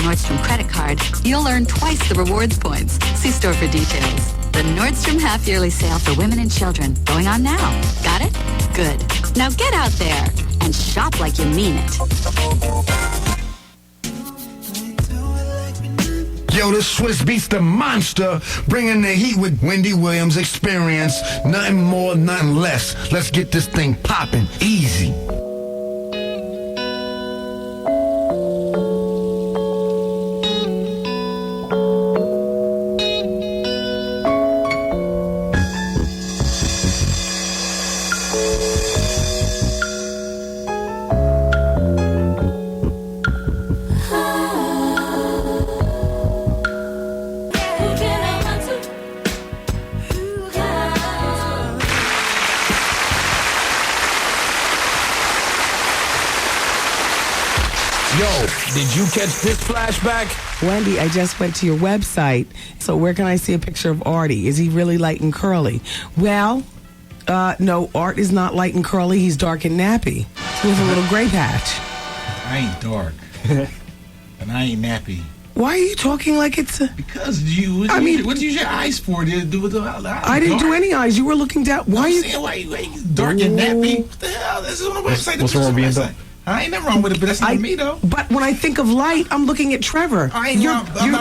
Nordstrom credit card, you'll earn twice the rewards points. See store for details. The Nordstrom half-yearly sale for women and children going on now. Got it? Good. Now get out there and shop like you mean it. Yo, the Swiss Beats the monster, bringing the heat with Wendy Williams experience. Nothing more, nothing less. Let's get this thing popping easy. Did you catch this flashback? Wendy, I just went to your website. So where can I see a picture of Artie? Is he really light and curly? Well, no, Art is not light and curly. He's dark and nappy. He has a little gray patch. I ain't dark. And I ain't nappy. Why are you talking like it's a... Because you... What do you use your eyes for? I didn't do any eyes. You were looking down. Why are you... Why you dark and nappy? What the hell? This is on the website. What's wrong with being dark? I ain't never wrong with it, but that's not me, though. But when I think of light, I'm looking at Trevor. I'm not dark. I'm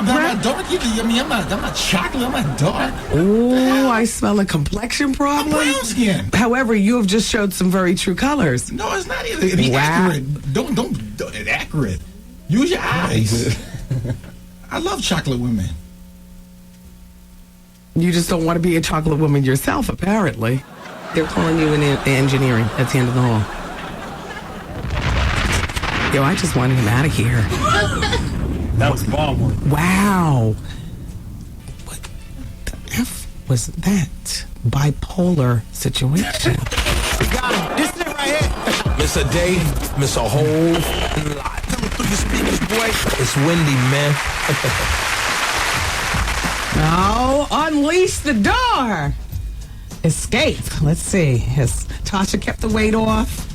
not chocolate. I'm not dark. Oh, I smell a complexion problem. I'm brown skin. However, you have just showed some very true colors. No, it's not either. Be accurate. Don't accurate. Use your eyes. I love chocolate women. You just don't want to be a chocolate woman yourself, apparently. They're calling you in engineering at the end of the hall. Yo, I just wanted him out of here. That was the bomb one. Wow. What the F was that? Bipolar situation. Got him. This is it right here. Miss a day, miss a whole lot. Coming through your speakers, boy. It's Wendy, man. Oh, unleash the door. Escape. Let's see. Has Tasha kept the weight off?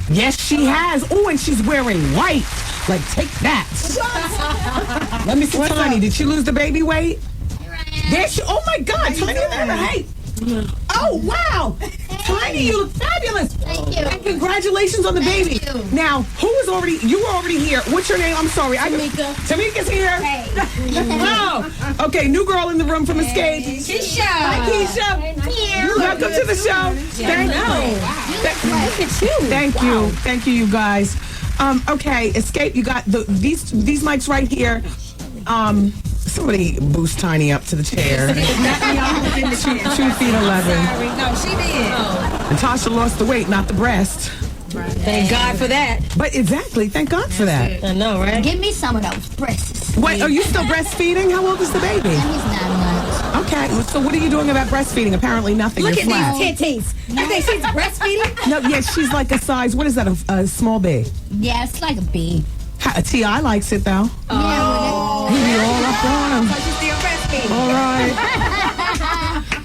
Yes, she has. Oh, and she's wearing white. Like, take that. Let me see, Tiny. Did she lose the baby weight? There she. Oh my God, Tiny, hey. Oh wow, Tiny, you look fabulous. Thank you. And congratulations on the baby. Thank you. Now, who was already? You were already here. What's your name? I'm sorry. Tamika's here. Hey. Wow. Okay, new girl in the room from Xscape. Keisha. Hi, Keisha. Welcome to the show. Thank you. Look at you. Thank you, you guys. Okay, Xscape. You got these mics right here. Somebody boost Tiny up to the chair. 2 feet 11. No, she did. And Tasha lost the weight, not the breast. Thank God for that. But exactly, thank God for that. I know, right? Give me some of those breasts. Wait, are you still breastfeeding? How old is the baby? He's 9 months. Okay, so what are you doing about breastfeeding? Apparently nothing. Look You're at flat. these titties. I think she's breastfeeding. No, yes, she's like a size. What is that? A small B. Yeah, it's like a B. T.I. likes it though. Oh. He be all up on him. So she's still breastfeeding. All right.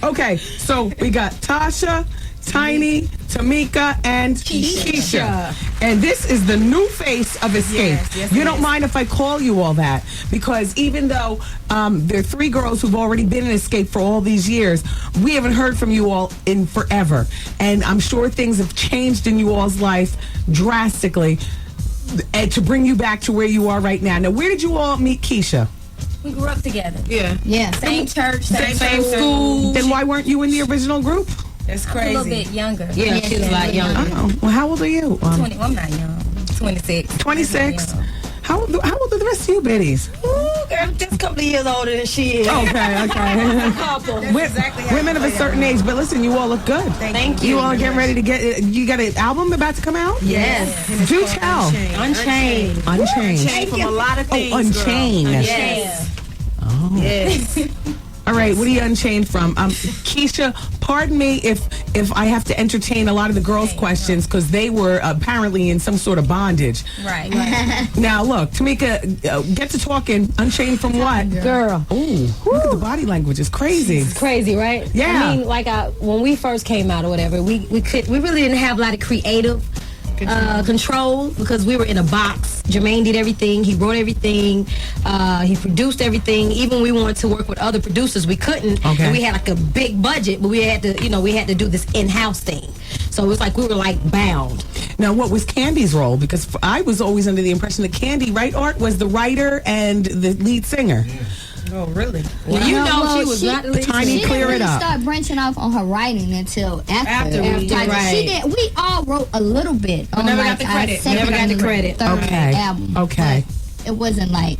Okay, so we got Tasha, Tiny, Tamika, and Keisha. And this is the new face of Xscape. Yes, you don't mind if I call you all that, because even though there are 3 girls who've already been in Xscape for all these years, we haven't heard from you all in forever. And I'm sure things have changed in you all's life drastically and to bring you back to where you are right now. Now, where did you all meet Keisha? We grew up together. Yeah. Same church, same school. Then why weren't you in the original group? That's crazy. A little bit younger. Yeah, she was a lot younger. Oh, well, how old are you? 20. Well, I'm not young. 26. 26. How old are the rest of you biddies? Ooh, girl, just a couple of years older than she is. Okay. Women of a certain age, but listen, you all look good. Thank you. You all getting ready to get. You got an album about to come out? Yes. Do tell. Unchained. From a lot of things. Unchained. Yes. Oh. Yes. All right, what are you unchained from? Keisha, pardon me if I have to entertain a lot of the girls' questions, because they were apparently in some sort of bondage. Right. Now, look, Tamika, get to talking. Unchained from what? Girl. Ooh, look at the body language. It's crazy. It's crazy, right? Yeah. I mean, like when we first came out or whatever, we really didn't have a lot of creative control, because we were in a box. Jermaine did everything. He wrote everything. He produced everything. Even when we wanted to work with other producers, we couldn't. Okay. And we had like a big budget, but we had to do this in-house thing. So it was like we were like bound. Now, what was Candy's role? Because I was always under the impression that Candy, right, Art, was the writer and the lead singer. Oh, really? Well, You know well, she was not the lead Tiny, She singer. clear didn't it really up. start branching off on her writing until after. we did, Like, right. She did. We all wrote a little bit. On never like got the our credit. second Never got the and credit. Third Okay. album. Okay. But it wasn't like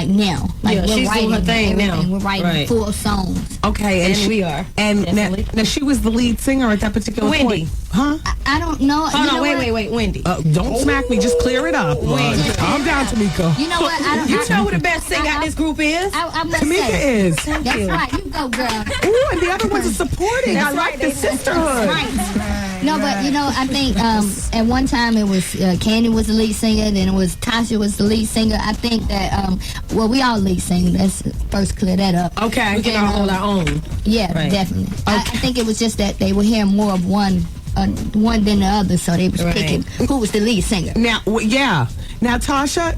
now. Like Yeah, we're she's writing doing her thing everything. now. We're writing Right. full songs. Okay, And she- we are, And now, definitely. now she was the lead singer at that particular Wendy. point. Huh? I don't know. Hold you know on, what? wait, Wendy. Don't smack me. Just clear it up. Calm down, Tamika. You know what? I don't. You I, know who the best singer out this group is? I must Tamika say. is. That's right. You go, girl. Ooh, and the other ones are supporting. I like the sisterhood. Right. No, but you know, I think at one time it was Candy was the lead singer, then it was Tasha was the lead singer. I think that well, we all lead sing. Let's first clear that up. Okay. We can all hold our own. Yeah, Right. definitely. I think it was just that they were hearing more of one than the other, so they was Right. picking who was the lead singer. Now, yeah. Now, Tasha,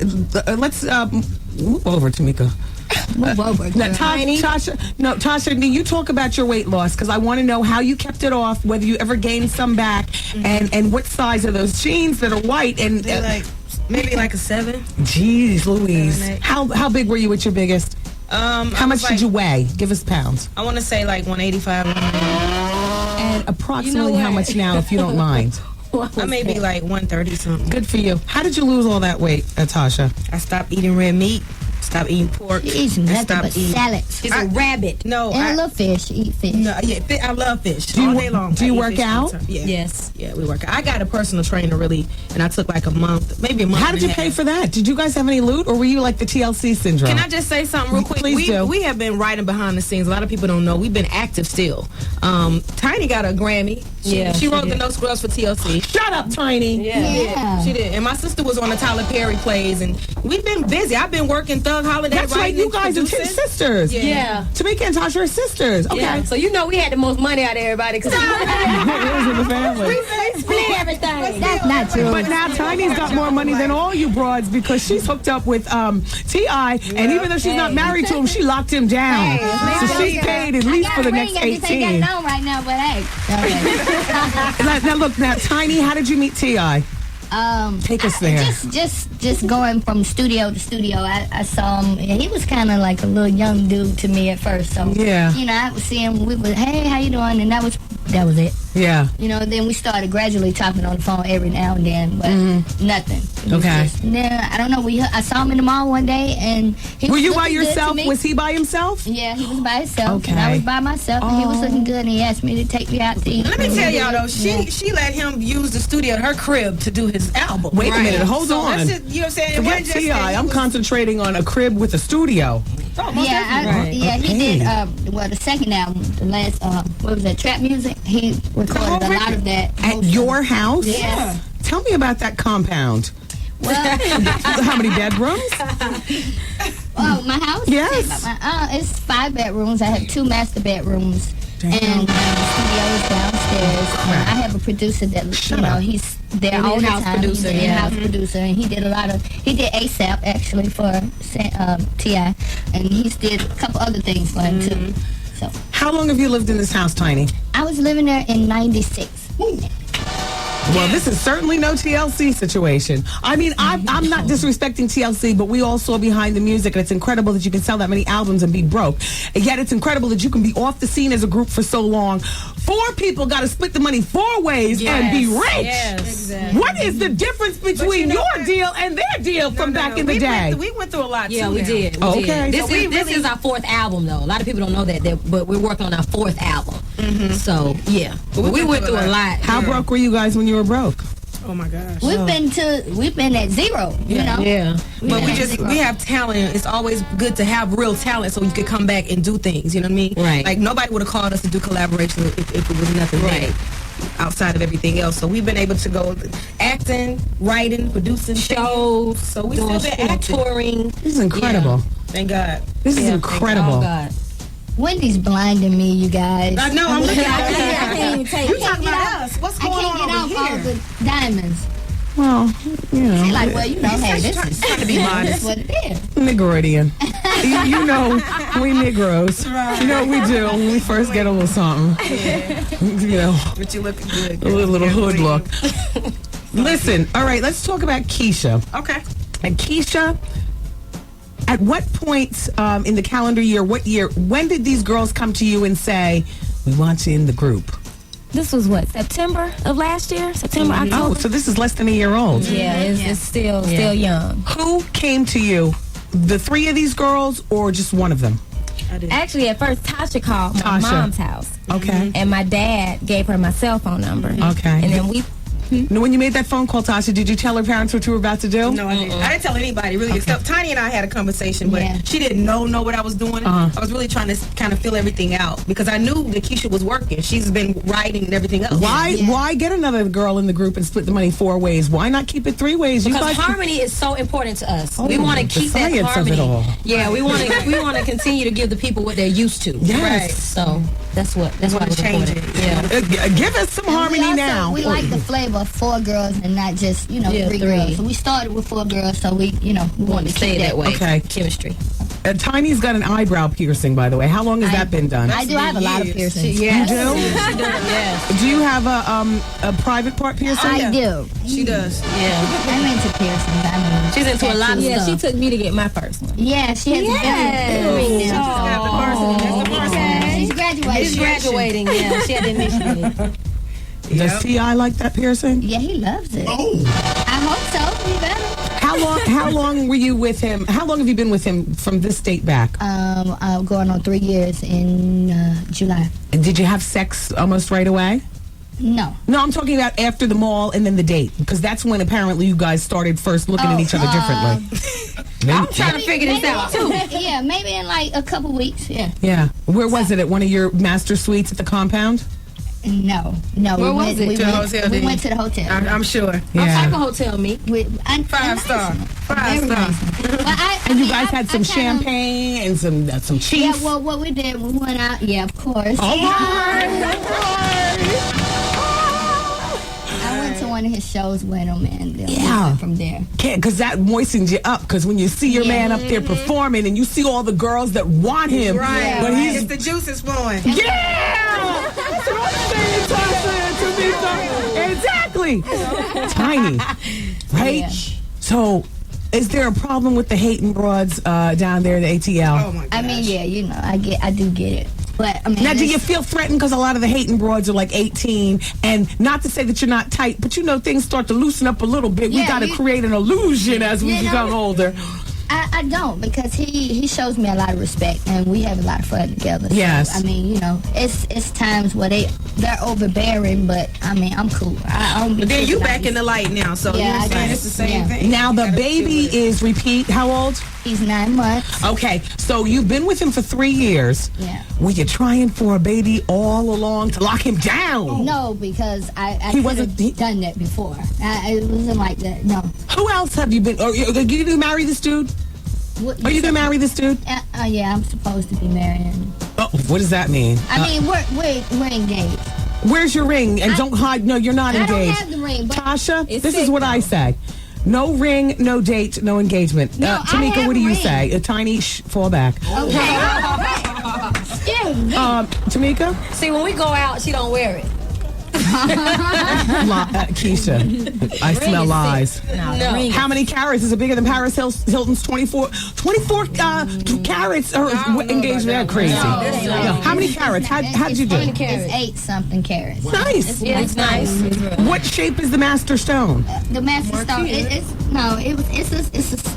let's move over, Tamika. Move over, Now, girl. Tasha, you talk about your weight loss because I want to know how you kept it off, whether you ever gained some back, and what size are those jeans that are white and They're like maybe like a 7. Jeez, Louise, 7, 8. how big were you at your biggest? How much did you weigh? Give us pounds. I want to say like 185. And approximately You know how what? much now, if you don't mind? I may be like 130 something. Good for you. How did you lose all that weight, Tasha? I stopped eating red meat. Stopped eating pork. She eats and nothing stopped but eating- salads. He's a rabbit. No, And I love fish. She eat fish. No, yeah, I love fish Do you all wo- day long. do I you eat work fish all out? the time. Yeah. Yes. Yeah, we work out. I got a personal trainer really, and I took like a month, maybe a month. How did you pay for that? Did you guys have any loot, or were you like the TLC syndrome? Can I just say something real quick? Please do. We have been writing behind the scenes. A lot of people don't know. We've been active still. Tiny got a Grammy. She wrote the No Scrubs for TLC. Shut up, Tiny. Yeah. She did. And my sister was on the Tyler Perry plays, and we've been busy. I've been working Thug Holiday. That's right. writing You and guys are producing. sisters. Yeah. Tamika and Tasha are sisters. Okay. Yeah. So you know we had the most money out of everybody because Who's in the family? we split everything. That's not true. But now Tiny's got more money than all you broads because she's hooked up with T.I. And even though she's not married to him, she locked him down. So she's paid at least for the next I just ain't 18. got it on right now, but hey. Now look, now Tiny, how did you meet T.I.? Take us there. Just going from studio to studio, I saw him, and he was kind of like a little young dude to me at first. So Yeah. you know, I would see him. We would, hey, how you doing? And that was it. Yeah. You know, then we started gradually talking on the phone every now and then, but nothing. It was Okay. just- then I don't know. I saw him in the mall one day, and he Were was you by looking good to yourself? me. Was he by himself? Yeah, he was by himself. And I Okay. was by myself, and he was looking good. And he asked me to take me out to eat. Let me tell y'all though, Yeah. she let him use the studio at her crib to do his album. Wait a minute, hold So on. that's it, you know what I'm saying? It Forget wasn't just that T.I. he I'm was- concentrating on a crib with a studio. Oh, most Yeah, definitely. he Okay. did. Well, the second album, the last, what was that? Trap music. He recorded a lot of that. At your house? Yeah. Tell me about that compound. Well, How many bedrooms? my house. Yes. It's 5 bedrooms. I have 2 master bedrooms. And the studio is downstairs. And I have a producer that he's there all the in-house time. producer, He's an yeah. in-house producer, and he did ASAP actually for T.I. and he's did a couple other things for him too. So How long have you lived in this house, Tiny? I was living there in '96. Well, this is certainly no TLC situation. I mean, I'm not disrespecting TLC, but we all saw behind the music, and it's incredible that you can sell that many albums and be broke. And yet it's incredible that you can be off the scene as a group for so long. 4 people got to split the money 4 ways and be rich. Yes. Exactly. What is the difference between your deal and their deal from back in the day? We went through a lot Yeah, too. we now. did. We Okay. did. So we This really- is our 4th album, though. A lot of people don't know that, but we're working on our 4th album. So yeah, but we went through a lot. How broke were you guys when you were broke? Oh my gosh. We've been at 0. You know. Yeah. But we have talent. It's always good to have real talent so you could come back and do things. You know what I mean? Right. Like nobody would have called us to do collaboration if it was nothing Right. outside of everything else. So we've been able to go acting, writing, producing Shows. So we doing still been active. touring. This is incredible. Thank God. This is Oh incredible. God. Wendy's blinding me, you guys. I know. I'm looking I at can't even take You it. talking I about can't us? What's get going on off over all here? the diamonds. Well, you know. She's like, well, you know, hey, this is trying to be modest. what it is. Negroidian. you know, we Negroes. You know what we do when we first get a little something. You know, But you looking good. a little hood look. Listen, all right, let's talk about Keisha. Okay. And Keisha, at what point in the calendar year, what year, when did these girls come to you and say, we want you in the group? This was what, September of last year? September, Oh, October? so this is less than a year old. Yeah, it's still young. Who came to you? The three of these girls or just one of them? Actually, at first, Tasha called my mom's house. Okay. And my dad gave her my cell phone number. Okay. And then we... Now, when you made that phone call, Tasha, did you tell her parents what you were about to do? No, I didn't. I didn't tell anybody really, except Tiny and I had a conversation, but Yeah. she didn't know what I was doing. I was really trying to kind of fill everything out because I knew that Keisha was working. She's been writing and everything else. Why get another girl in the group and split the money 4 ways? Why not keep it 3 ways? You Because guys harmony is so important to us. Oh, we want to the keep that science of harmony. it all. Yeah, we want to continue to give the people what they're used to. Yes. Right. So that's why it was change important. it. Yeah. Give us some harmony we also, now. We like the flavor of 4 girls and not just, you know, Yeah, 3 three. girls. So we started with 4 girls, so we, you know, we We want to stay that way. Okay. Chemistry. Tiny's got an eyebrow piercing, by the way. How long has that been done? I do have a lot of piercings. You do? She does. Yes. Do you have a private part piercing? I do. She does. Yeah. I'm into piercings. I mean, She's into a lot of tattoos. stuff. She took me to get my first one. Yeah, she has a ring now. She's graduating. She's graduating. Yeah. She had to initiate. Does T.I. like that piercing? Yeah, he loves it. Oh. I hope so. He better. How long were you with him? How long have you been with him from this date back? I'm going on 3 years in July. And did you have sex almost right away? No. No, I'm talking about after the mall and then the date, because that's when apparently you guys started first looking at each other differently. I'm trying to figure this out too. Yeah, maybe in like a couple weeks. Yeah. Yeah. Where was it? At one of your master suites at the compound? No. Where was it? To the hotel, We didn't went to the hotel. I'm sure. What type of hotel meet? 5 star. 5 star. And you guys had some champagne and some Yeah, cheese. well, what we did, we went out. Yeah, of course. All right. I went to one of his shows with him, and then we Yeah. went from there. Because that moistens you up. Because when you see your man up there performing and you see all the girls that want him, Right. but he's It's the juice is flowing. yeah. That's what I'm saying, Tasha. Exactly. Tiny, right? Yeah. So, is there a problem with the hating broads down there at the ATL? Oh my god. I mean, yeah, you know, I do get it, but I mean, Now, do it's- you feel threatened because a lot of the hating broads are like 18? And not to say that you're not tight, but you know, things start to loosen up a little bit. We Yeah, got to you- create an illusion as we You know- become older. I don't, because he shows me a lot of respect, and we have a lot of fun together. So, Yes. I mean, you know, it's times where they're overbearing, but I mean, I'm cool. I don't be But then you tripping. back in the light now, so Yeah, you're I saying guess. it's the same Yeah. thing. Now, You the gotta baby do it. is repeat. How old? He's 9 months. Okay, so you've been with him for 3 years. Yeah. Were you trying for a baby all along to lock him down? No, because I He could wasn't- have done that before. It wasn't like that. No. Who else have you been? Are you going to marry this dude? Are you going to marry this dude? Yeah, I'm supposed to be marrying. Oh, what does that mean? I mean, we're engaged. Where's your ring? And don't hide. No, you're not I don't engaged. have the ring, but Tasha, it's this is sick, what I though. say. No ring, no date, no engagement. No, I Tamika, have what do you ring. say? A tiny fall back. Okay. Excuse me. Tamika? See, when we go out, she don't wear it. Keisha, I smell is lies. sick. No. Ring How many carats? Is it bigger than Paris Hilton's 24 carats or engagement? That's crazy. Yeah. How many carats? How did you do? It's 8 something carats. Nice. Yeah, it's nice. What shape is the master stone? The master stone.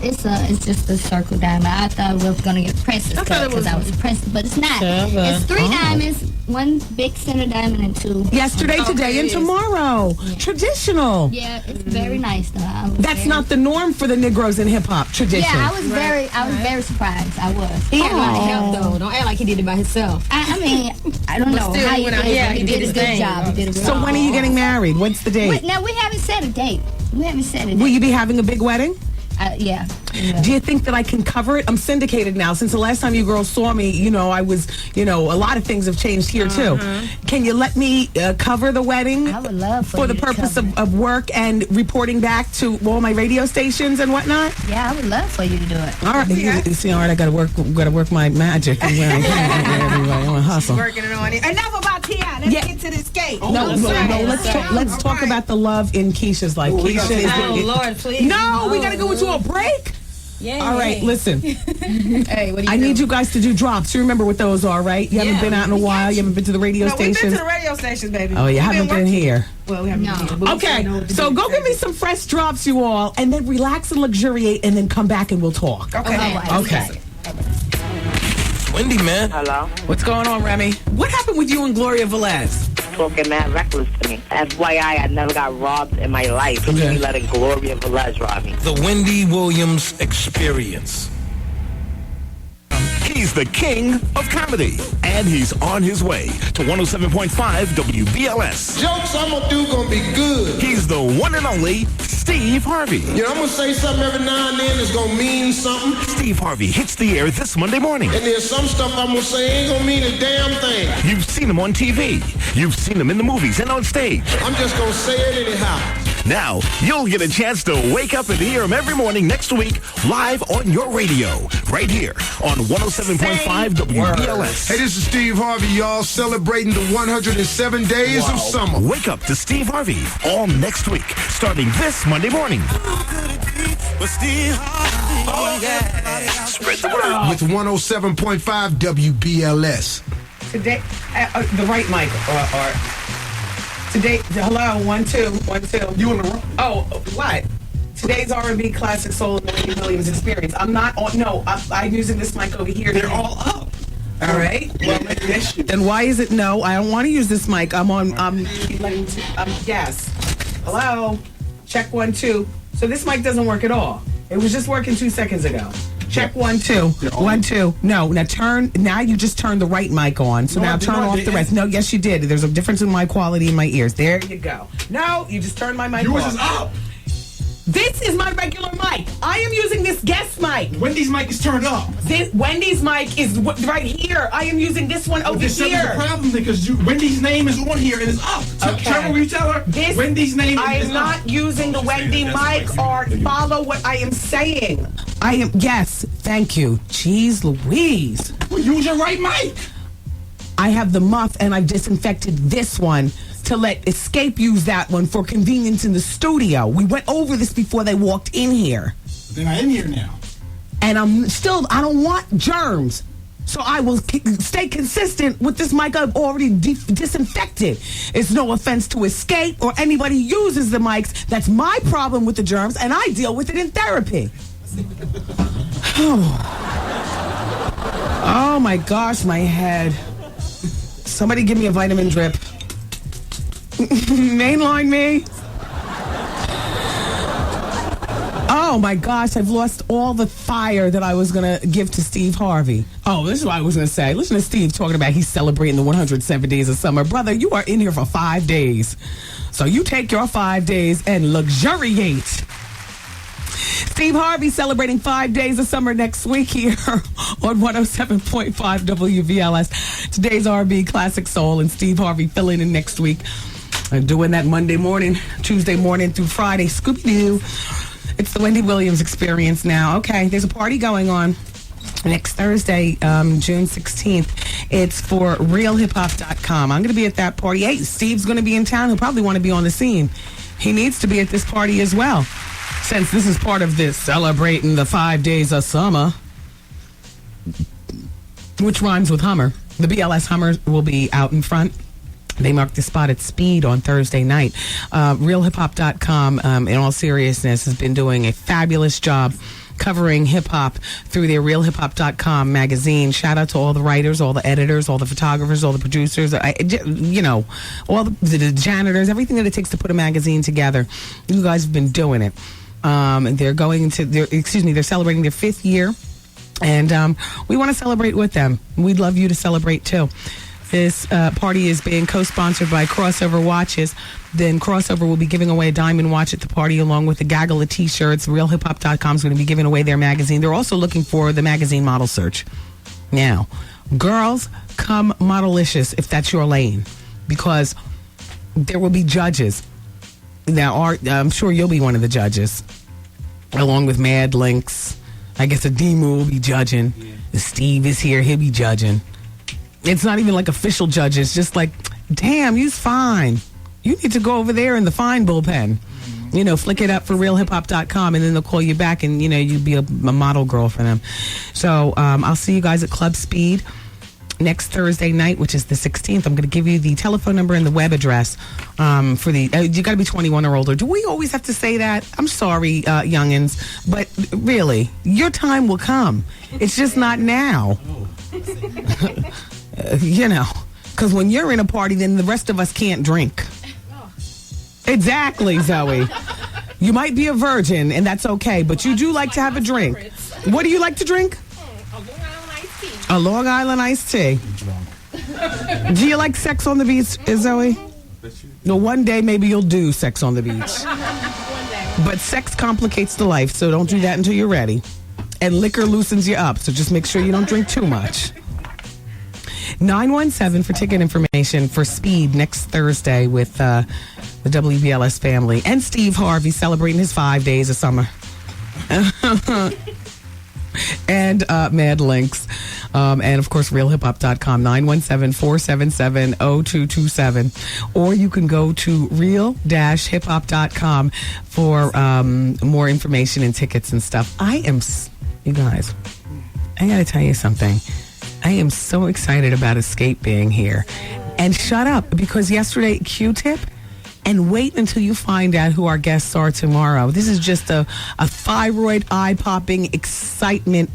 It's just a circle diamond. I thought we was gonna get a princess cut because I was a princess, but it's not. It's 3 diamonds, 1 big center diamond, and 2. Yesterday, today, and tomorrow. Traditional. Yeah, it's very nice though. That's not the norm for the Negroes in hip hop tradition. Yeah, I was very surprised. I was. He had a lot of help though. Don't act like he did it by himself. I mean, I don't know still, how he you went did out it. here, But he he did did a his good thing. job. He did a good So job. when are you getting married? What's the date? Now we haven't set a date. We haven't set a date. Will you be having a big wedding? Yeah. Do you think that I can cover it? I'm syndicated now. Since the last time you girls saw me, I was, a lot of things have changed here too. Can you let me cover the wedding? I would love for the purpose of work and reporting back to all my radio stations and whatnot. Yeah, I would love for you to do it. All right, you see, all right, I gotta work my magic. I'm gonna hustle. Working it on it. Enough about T.I. Let's get to the Xscape. Let's talk about the love in Keisha's life. Keisha is. Oh Lord, please. No, we gotta go into a break. Yeah. All right, listen. Hey, what do you I need you guys to do drops. You remember what those are, right? You haven't been out in a while. You haven't been to the radio stations. We've been to the radio stations, baby. Oh, you haven't been here. Well, we haven't been here. But Okay, so go give me some fresh drops, you all, and then relax and luxuriate, and then come back and we'll talk. Okay. Wendy, man. Hello? What's going on, Remy? What happened with you and Gloria Velez? Talking mad reckless to me. FYI, I never got robbed in my life. Okay. You letting Gloria Velez rob me. The Wendy Williams Experience. He's the king of comedy, and he's on his way to 107.5 WBLS. Jokes I'm gonna do gonna be good. He's the one and only Steve Harvey. You know, I'm gonna say something every now and then that's gonna mean something. Steve Harvey hits the air this Monday morning. And there's some stuff I'm gonna say ain't gonna mean a damn thing. You've seen him on TV. You've seen him in the movies and on stage. I'm just gonna say it anyhow. Now, you'll get a chance to wake up and hear him every morning next week live on your radio, right here on 107.5 WBLS. Hey, this is Steve Harvey, y'all, celebrating the 107 days of summer. Wake up to Steve Harvey all next week, starting this Monday morning. Spread the word. With 107.5 WBLS. Today, the right mic, Art. Today, hello, 1 2 1 2. You in the room? Oh, what? Today's R&B classic soul and the Wendy Williams Experience. I'm not on. No, I'm using this mic over here. They're all up. All right. Well, then why is it no? I don't want to use this mic. I'm on. Yes. Hello. Check 1 2. So this mic doesn't work at all. It was just working 2 seconds ago. Check 1 2 1 2. No, now turn. Now you just turned the right mic on. So now turn off the rest. No, yes you did. There's a difference in my quality in my ears. There you go. No, you just turned my mic off. Yours is up. This is my regular mic. I am using this guest mic. Wendy's mic is turned up. Wendy's mic is right here. I am using this one over There's here. a problem because Wendy's name is on here and it's up. Trevor, will you tell her? Wendy's name I is am not using the Wendy mic, or follow what I am saying. Yes, thank you. Jeez Louise. Well, use your right mic. I have the muff and I've disinfected this one to let Xscape use that one for convenience in the studio. We went over this before they walked in here. But they're not in here now. And I don't want germs. So I will stay consistent with this mic I've already disinfected. It's no offense to Xscape or anybody who uses the mics. That's my problem with the germs, and I deal with it in therapy. Oh my gosh, my head. Somebody give me a vitamin drip. Mainline me. Oh my gosh, I've lost all the fire that I was going to give to Steve Harvey. Oh, this is what I was going to say. Listen to Steve talking about he's celebrating the 107 days of summer. Brother, you are in here for 5 days. So you take your 5 days and luxuriate. Steve Harvey celebrating 5 days of summer next week here on 107.5 WVLS. Today's R&B Classic Soul, and Steve Harvey filling in next week. I'm doing that Monday morning, Tuesday morning through Friday. Scooby-Doo. It's the Wendy Williams Experience now. Okay, there's a party going on next Thursday, June 16th. It's for realhiphop.com. I'm going to be at that party. Hey, Steve's going to be in town. He'll probably want to be on the scene. He needs to be at this party as well, since this is part of this celebrating the 5 days of summer, which rhymes with Hummer. The BLS Hummer will be out in front. They marked the spot at Speed on Thursday night. RealHipHop.com, in all seriousness, has been doing a fabulous job covering hip-hop through their RealHipHop.com magazine. Shout out to all the writers, all the editors, all the photographers, all the producers, all the janitors, everything that it takes to put a magazine together. You guys have been doing it. They're celebrating their 5th year, and we want to celebrate with them. We'd love you to celebrate too. This party is being co-sponsored by Crossover Watches. Then Crossover will be giving away a diamond watch at the party along with a gaggle of T-shirts. RealHipHop.com is going to be giving away their magazine. They're also looking for the magazine model search. Now, girls, come modelicious if that's your lane, because there will be judges. Now, I'm sure you'll be one of the judges, along with Mad Links. I guess Adimu will be judging. Yeah. Steve is here. He'll be judging. It's not even like official judges. Just like, damn, you's fine. You need to go over there in the fine bullpen. You know, flick it up for realhiphop.com, and then they'll call you back, and, you know, you'd be a model girl for them. So I'll see you guys at Club Speed next Thursday night, which is the 16th. I'm going to give you the telephone number and the web address for the... you got to be 21 or older. Do we always have to say that? I'm sorry, youngins, but really, your time will come. It's just not now. You know, because when you're in a party, then the rest of us can't drink. Exactly, Zoe. You might be a virgin, and that's okay, but you do like to have a drink. What do you like to drink? A Long Island iced tea. Do you like sex on the beach, Zoe? No, one day maybe you'll do sex on the beach. But sex complicates the life, so don't do that until you're ready. And liquor loosens you up, so just make sure you don't drink too much. 917 for ticket information for Speed next Thursday with the WBLS family. And Steve Harvey celebrating his 5 days of summer. And Mad Links. And, of course, realhiphop.com, 917-477-0227. Or you can go to real-hiphop.com for more information and tickets and stuff. You guys, I got to tell you something. I am so excited about Xscape being here. And shut up, because yesterday, Q-Tip, and wait until you find out who our guests are tomorrow. This is just a thyroid, eye-popping excitement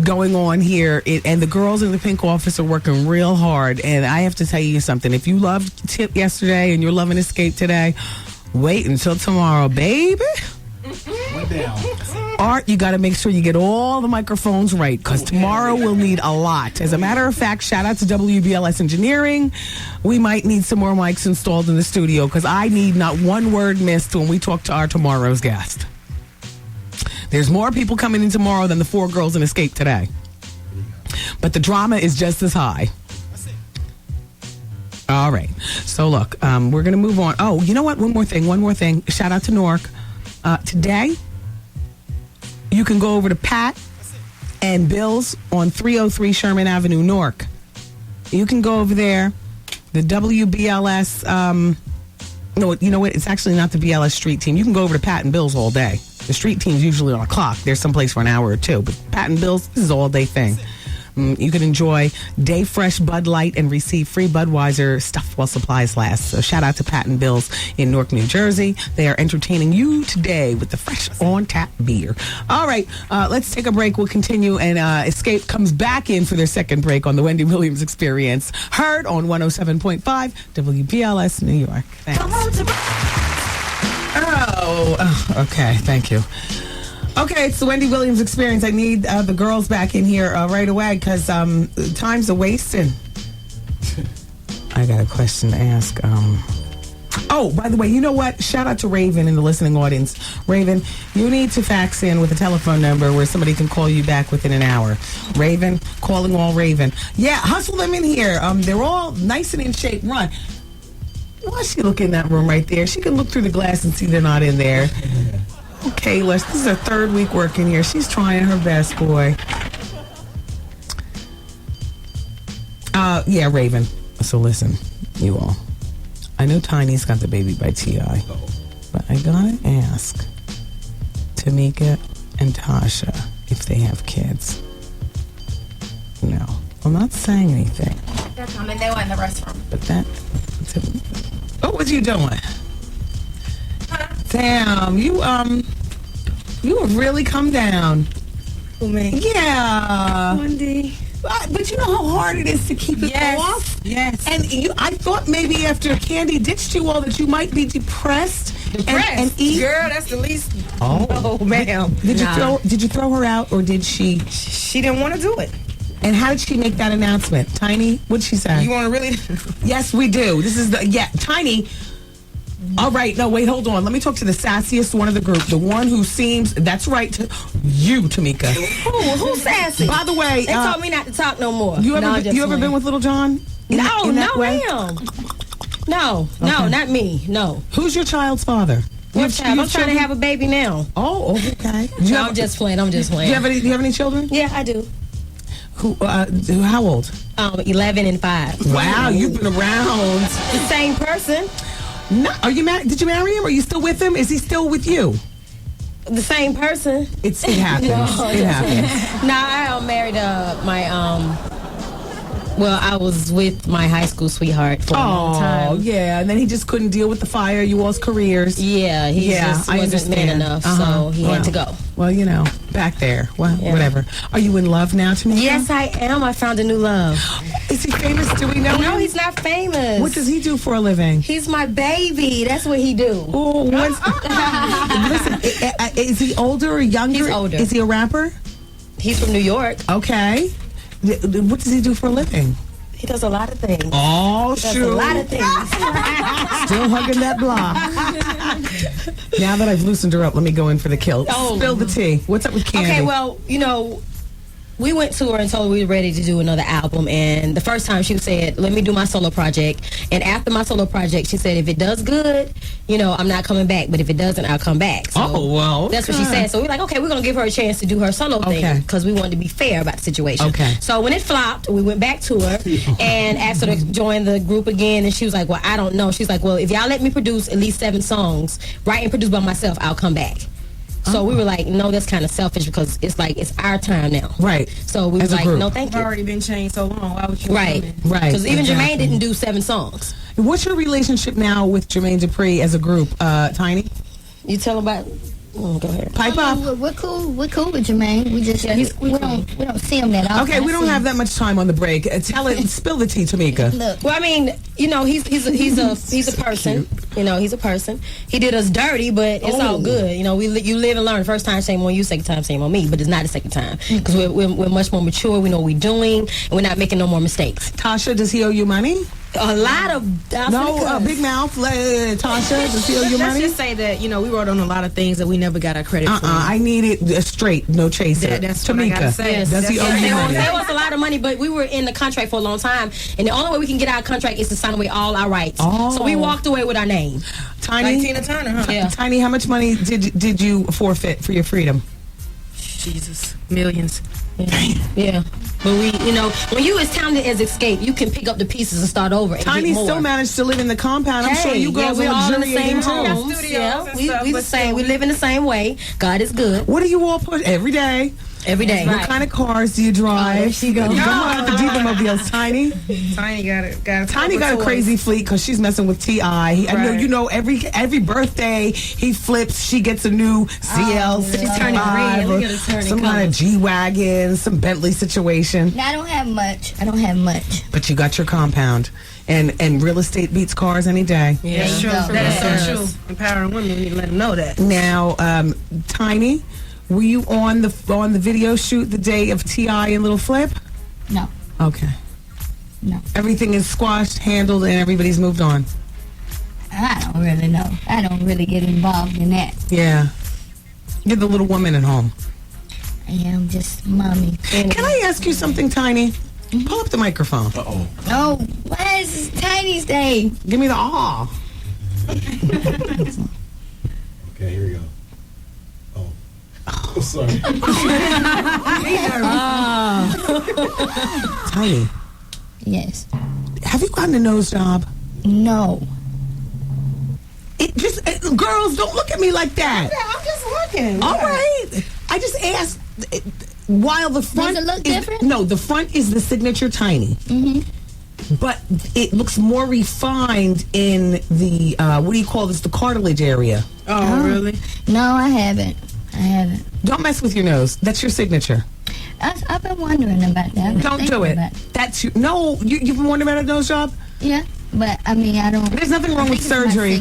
going on here. And the girls in the pink office are working real hard. And I have to tell you something. If you loved Tip yesterday and you're loving Xscape today, wait until tomorrow, baby. Went down. Art, you got to make sure you get all the microphones right, because tomorrow we'll need a lot. As a matter of fact, shout out to WBLS Engineering. We might need some more mics installed in the studio, because I need not one word missed when we talk to our tomorrow's guest. There's more people coming in tomorrow than the 4 girls in Xscape today. But the drama is just as high. All right. So, look, we're going to move on. Oh, you know what? One more thing. Shout out to Nork. Today, you can go over to Pat and Bill's on 303 Sherman Avenue, Newark. You can go over there. The WBLS, no, you know what? It's actually not the BLS street team. You can go over to Pat and Bill's all day. The street team's usually on a clock. There's someplace for an hour or two. But Pat and Bill's, this is an all-day thing. You can enjoy Day Fresh Bud Light and receive free Budweiser stuff while supplies last. So shout out to Pat and Bill's in Newark, New Jersey. They are entertaining you today with the fresh on-tap beer. All right, let's take a break. We'll continue, and Xscape comes back in for their second break on the Wendy Williams Experience. Heard on 107.5 WBLS New York. Thanks. Okay, thank you. Okay, it's the Wendy Williams Experience. I need the girls back in here right away, because time's a wasting. I got a question to ask. Oh, by the way, you know what? Shout out to Raven in the listening audience. Raven, you need to fax in with a telephone number where somebody can call you back within an hour. Raven, calling all Raven. Yeah, hustle them in here. They're all nice and in shape. Run. Why does she look in that room right there? She can look through the glass and see they're not in there. Okay, Les, this is her 3rd week working here. She's trying her best, boy. Yeah, Raven. So listen, you all. I know Tiny's got the baby by T.I., but I gotta ask Tamika and Tasha if they have kids. No, I'm not saying anything. They're coming. They went in the restroom. But what was you doing? Damn, you have really come down. Who, me? Yeah. Wendy. But you know how hard it is to keep it off? Yes. And I thought maybe after Candy ditched you all that you might be depressed. And eat. Girl, that's the least. Oh, ma'am. Did you throw her out, or did she? She didn't want to do it. And how did she make that announcement? Tiny, what'd she say? You want to really? Yes, we do. This is Tiny. All right, no, wait, hold on. Let me talk to the sassiest one of the group. The one who seems, that's right, you, Tamika. Who's sassy? By the way, they told me not to talk no more. You ever been with Little John? No, ma'am. No, not me. No. Who's your child's father? What child? I'm trying to have a baby now. Oh, okay. I'm just playing. Do you have any children? Yeah, I do. Who? How old? 11 and 5. Wow, you've been around. The same person. No, are you married? Did you marry him? Are you still with him? Is he still with you? The same person. It happens. It happens. No, I married well, I was with my high school sweetheart for a long time. Oh, yeah, and then he just couldn't deal with the fire, you all's careers. Yeah, he just wasn't man enough, so he had to go. Well, back there. Well, whatever. Are you in love now, Tamika? Yes, I am. I found a new love. Is he famous? Do we know him? No, he's not famous. What does he do for a living? He's my baby. That's what he do. Oh, listen, is he older or younger? He's older. Is he a rapper? He's from New York. Okay. What does he do for a living? He does a lot of things. Oh, shoot. A lot of things. Still hugging that block. Now that I've loosened her up, let me go in for the kill. Oh. Spill the tea. What's up with Candy? Okay, well, we went to her and told her we were ready to do another album. And the first time she said, let me do my solo project. And after my solo project, she said, if it does good, I'm not coming back. But if it doesn't, I'll come back. So that's what she said. So we're like, okay, we're going to give her a chance to do her solo thing because we wanted to be fair about the situation. Okay. So when it flopped, we went back to her and asked her to join the group again. And she was like, well, I don't know. She's like, well, if y'all let me produce at least 7 songs, write and produce by myself, I'll come back. So we were like, no, that's kind of selfish because it's like it's our time now. Right. So we were like, no, thank you. I've already been changed so long. Why would you? Right. Because even Jermaine didn't do 7 songs. What's your relationship now with Jermaine Dupri as a group, Tiny? You tell about. Go ahead. Pipe up. We're cool. We're cool with Jermaine. We just we don't see him that often. Okay, we don't have that much time on the break. Spill the tea, Tamika. Look. Well, I mean, he's a person. He's a person. He did us dirty, but it's all good. You live and learn. First time, shame on you. Second time, shame on me. But it's not a second time because we're much more mature. We know what we're doing, and we're not making no more mistakes. Tasha, does he owe you money? A lot of big mouth. Tasha, does he owe you money? Let's just say that we wrote on a lot of things that we never got our credit for. I need it straight, no chaser. That's Tamika. what I gotta say. Yes. Does he owe you money? There was a lot of money, but we were in the contract for a long time, and the only way we can get our contract is to sign away all our rights. So we walked away with our name. Tiny, like Tina Turner, huh? Yeah. Tiny, how much money did you forfeit for your freedom? Jesus, millions. Yeah. But when you as talented as Xscape, you can pick up the pieces and start over. And Tiny get more. still managed to live in the compound. I'm sure you girls we're are all in the same luxuriating too. homes. Yeah, we the same. We live in the same way. God is good. What do you all push every day? Every day. What kind of cars do you drive? There she goes. You don't have the Diva-mobiles, Tiny. Tiny got a crazy fleet because she's messing with T.I. I know, every birthday he flips, she gets a new CL 65 or some kind of G-Wagon, some Bentley situation. No, I don't have much. But you got your compound. And real estate beats cars any day. Yeah, that's true. That is so true. Empowering women, we need to let them know that. Now, Tiny, were you on the video shoot the day of T.I. and Little Flip? No. Okay. No. Everything is squashed, handled, and everybody's moved on. I don't really know. I don't really get involved in that. Yeah. You're the little woman at home. I am just mommy. Can I ask you something, Tiny? Pull up the microphone. Uh-oh. No. What is Tiny's day? Give me the awe. Okay, here we go. Oh, sorry. Tiny. Yes. Have you gotten a nose job? No. Girls, don't look at me like that. I'm just looking. All right. I just asked. While the front Does it look different? No, the front is the signature Tiny. But it looks more refined in the what do you call this? The cartilage area. Oh, really? No, I haven't. Don't mess with your nose. That's your signature. I've been wondering about that. Don't do it. That's your. No, you've been wondering about a nose job. Yeah, but I mean, I don't. There's nothing wrong with surgery,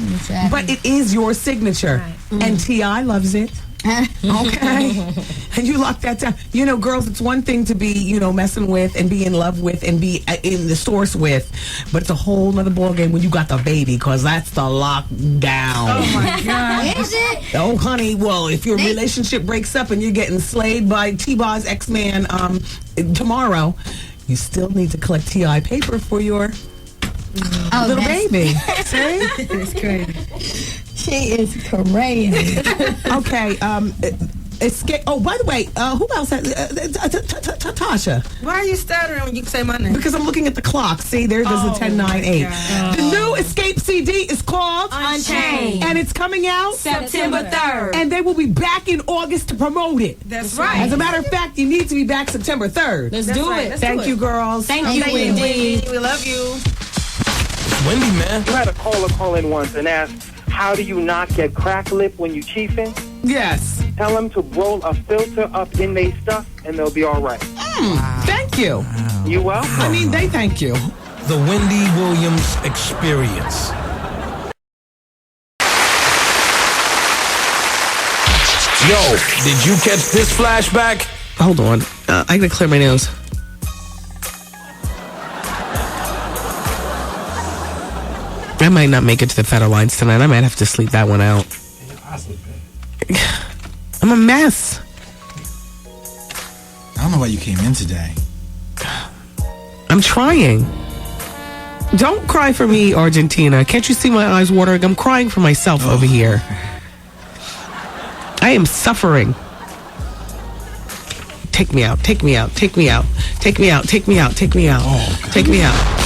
but it is your signature, and T.I. loves it. Okay. and you lock that down. You know, girls, it's one thing to be, you know, messing with and be in love with and be in the source with, but it's a whole nother ballgame when you got the baby, because that's the lockdown. Oh my God. Is it? Oh, honey, well, if your relationship breaks up and you're getting slayed by T-Bar's ex-man tomorrow, you still need to collect TI paper for your little baby. See? It's crazy. She is crazy. Okay, Xscape. Oh, by the way, who else? Tasha. Why are you stuttering when you say my name? Because I'm looking at the clock. See, there's a 10-9-8. The new Xscape CD is called Unchained. And it's coming out September 3rd. And they will be back in August to promote it. That's right. As a matter of fact, you need to be back September 3rd. Let's do it. Thank you, girls. Thank you, Wendy. We love you. It's Wendy, man. You had a caller call in once and ask, how do you not get crack lip when you chiefing? Yes. Tell them to roll a filter up in their stuff and they'll be all right. Thank you. You welcome. I mean, they thank you. The Wendy Williams Experience. Yo, did you catch this flashback? Hold on. I gotta clear my nose. I might not make it to the Federlines tonight. I might have to sleep that one out. I'm a mess. I don't know why you came in today. I'm trying. Don't cry for me, Argentina. Can't you see my eyes watering? I'm crying for myself over here. I am suffering. Take me out. Take me out. Take me out. Take me out. Take me out. Take me out. Take me out.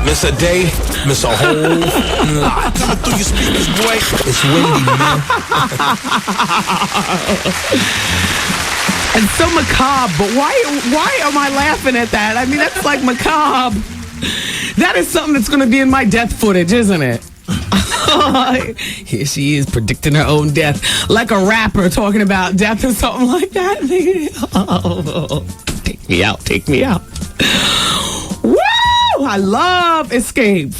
Miss a day, miss a whole lot. Coming through your speakers, boy. It's Wendy, man. It's so macabre, but why am I laughing at that? I mean, that's like macabre. That is something that's going to be in my death footage, isn't it? Here she is predicting her own death, like a rapper talking about death or something like that. Take me out, take me out. Woo! I love Xscape.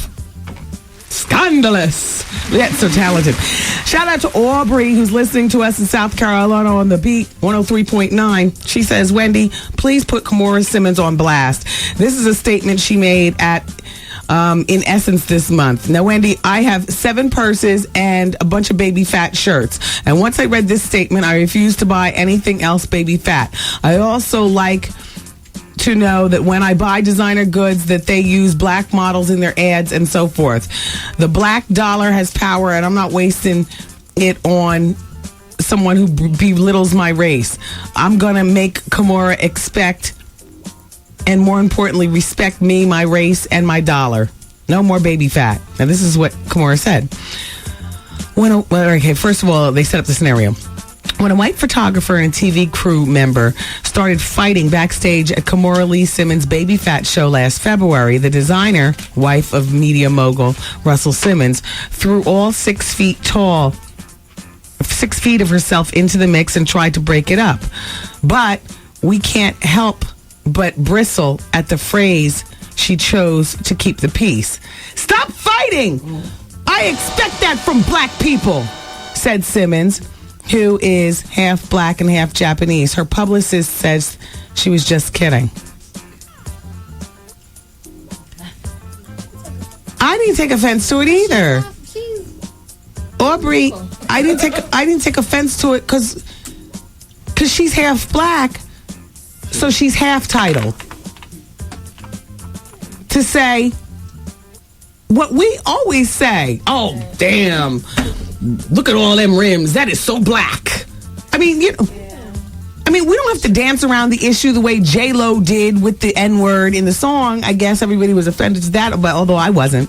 Scandalous. Yet so talented. Shout out to Aubrey, who's listening to us in South Carolina on the beat 103.9. She says, Wendy, please put Kimora Simmons on blast. This is a statement she made at in Essence this month. Now, Wendy, I have 7 purses and a bunch of baby fat shirts. And once I read this statement, I refused to buy anything else baby fat. I also like to know that when I buy designer goods that they use black models in their ads and so forth. The black dollar has power, and I'm not wasting it on someone who belittles my race. I'm going to make Kimora expect and, more importantly, respect me, my race, and my dollar. No more baby fat. Now, this is what Kimora said. Okay, first of all, they set up the scenario. When a white photographer and a TV crew member started fighting backstage at Kimora Lee Simmons' Baby Fat show last February, the designer, wife of media mogul Russell Simmons, threw all 6 feet tall, 6 feet of herself into the mix and tried to break it up. But we can't help but bristle at the phrase she chose to keep the peace. Stop fighting! I expect that from black people, said Simmons, who is half black and half Japanese. Her publicist says she was just kidding. I didn't take offense to it either. Aubrey, I didn't take offense to it because she's half black, so she's half titled to say what we always say. Oh, damn. Look at all them rims. That is so black. I mean, we don't have to dance around the issue the way J-Lo did with the N-word in the song. I guess everybody was offended to that, but although I wasn't.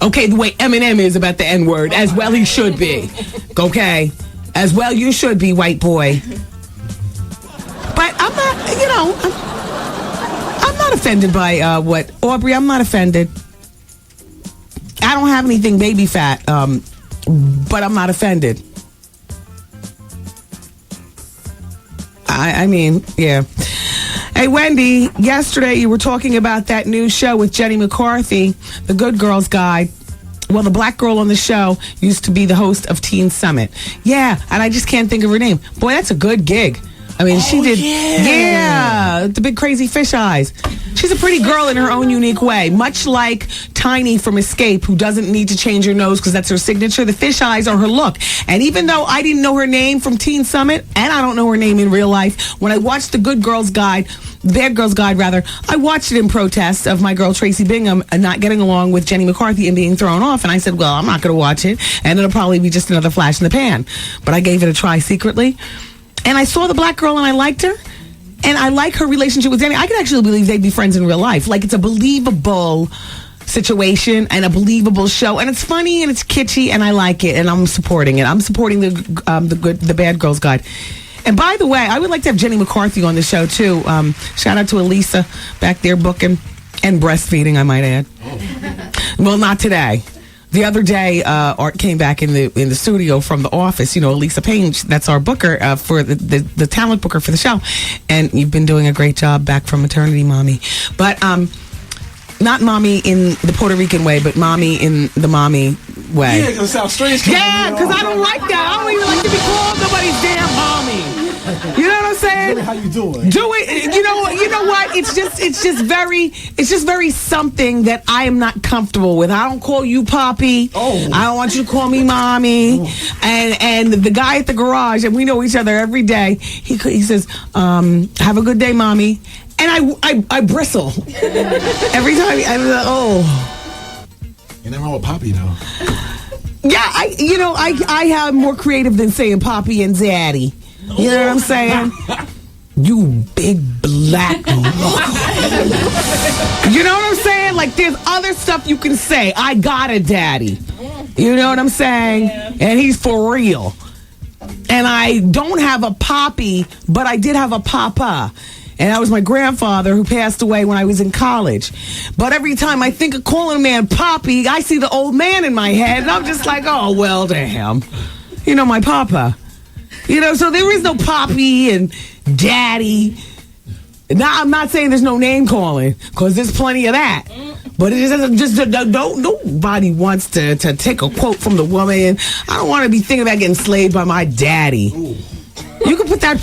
Okay, the way Eminem is about the N-word, as well he should be. Okay? As well you should be, white boy. But I'm not, I'm not offended by Aubrey, I'm not offended. I don't have anything baby fat but I'm not offended. I mean, yeah. Hey, Wendy, yesterday you were talking about that new show with Jenny McCarthy, The Good Girls Guide. Well, the black girl on the show used to be the host of Teen Summit. Yeah, and I just can't think of her name. Boy, that's a good gig. I mean, she did. Yeah, the big crazy fish eyes. She's a pretty girl in her own unique way, much like Tiny from Xscape, who doesn't need to change her nose because that's her signature. The fish eyes are her look. And even though I didn't know her name from Teen Summit, and I don't know her name in real life, when I watched the Good Girls Guide, Bad Girls Guide rather, I watched it in protest of my girl Tracy Bingham not getting along with Jenny McCarthy and being thrown off. And I said, well, I'm not going to watch it, and it'll probably be just another flash in the pan. But I gave it a try secretly. And I saw the black girl and I liked her. And I like her relationship with Danny. I could actually believe they'd be friends in real life. Like, it's a believable situation and a believable show. And it's funny and it's kitschy and I like it. And I'm supporting it. I'm supporting the Bad Girls Guide. And by the way, I would like to have Jenny McCarthy on the show too. Shout out to Elisa back there booking and breastfeeding, I might add. Well, not today. The other day, Art came back in the studio from the office. You know, Lisa Payne, that's our booker for the talent booker for the show. And you've been doing a great job back from maternity, Mommy. But not Mommy in the Puerto Rican way, but Mommy in the Mommy way. Yeah, because it sounds strange. Yeah, because I don't like that. I don't even like to be called nobody's damn Mommy. You know what I'm saying? How you doing? Do it. You know what? It's just very something that I am not comfortable with. I don't call you Poppy. Oh. I don't want you to call me Mommy. Oh. And the guy at the garage, and we know each other every day. He says, "Have a good day, Mommy." And I bristle every time. I'm like, oh. Ain't nothing wrong with Poppy though. Yeah, I have more creative than saying Poppy and Zaddy. You know what I'm saying? You big black You know what I'm saying? Like, there's other stuff you can say. I got a daddy. You know what I'm saying? Yeah. And he's for real. And I don't have a Poppy, but I did have a Papa. And that was my grandfather who passed away when I was in college. But every time I think of calling a man Poppy, I see the old man in my head. And I'm just like, oh, well, damn. You know, my Papa. You know, so there is no Poppy and Daddy. Now, I'm not saying there's no name calling, because there's plenty of that. But it just nobody wants to take a quote from the woman. I don't want to be thinking about getting slaved by my daddy. Ooh. You can put that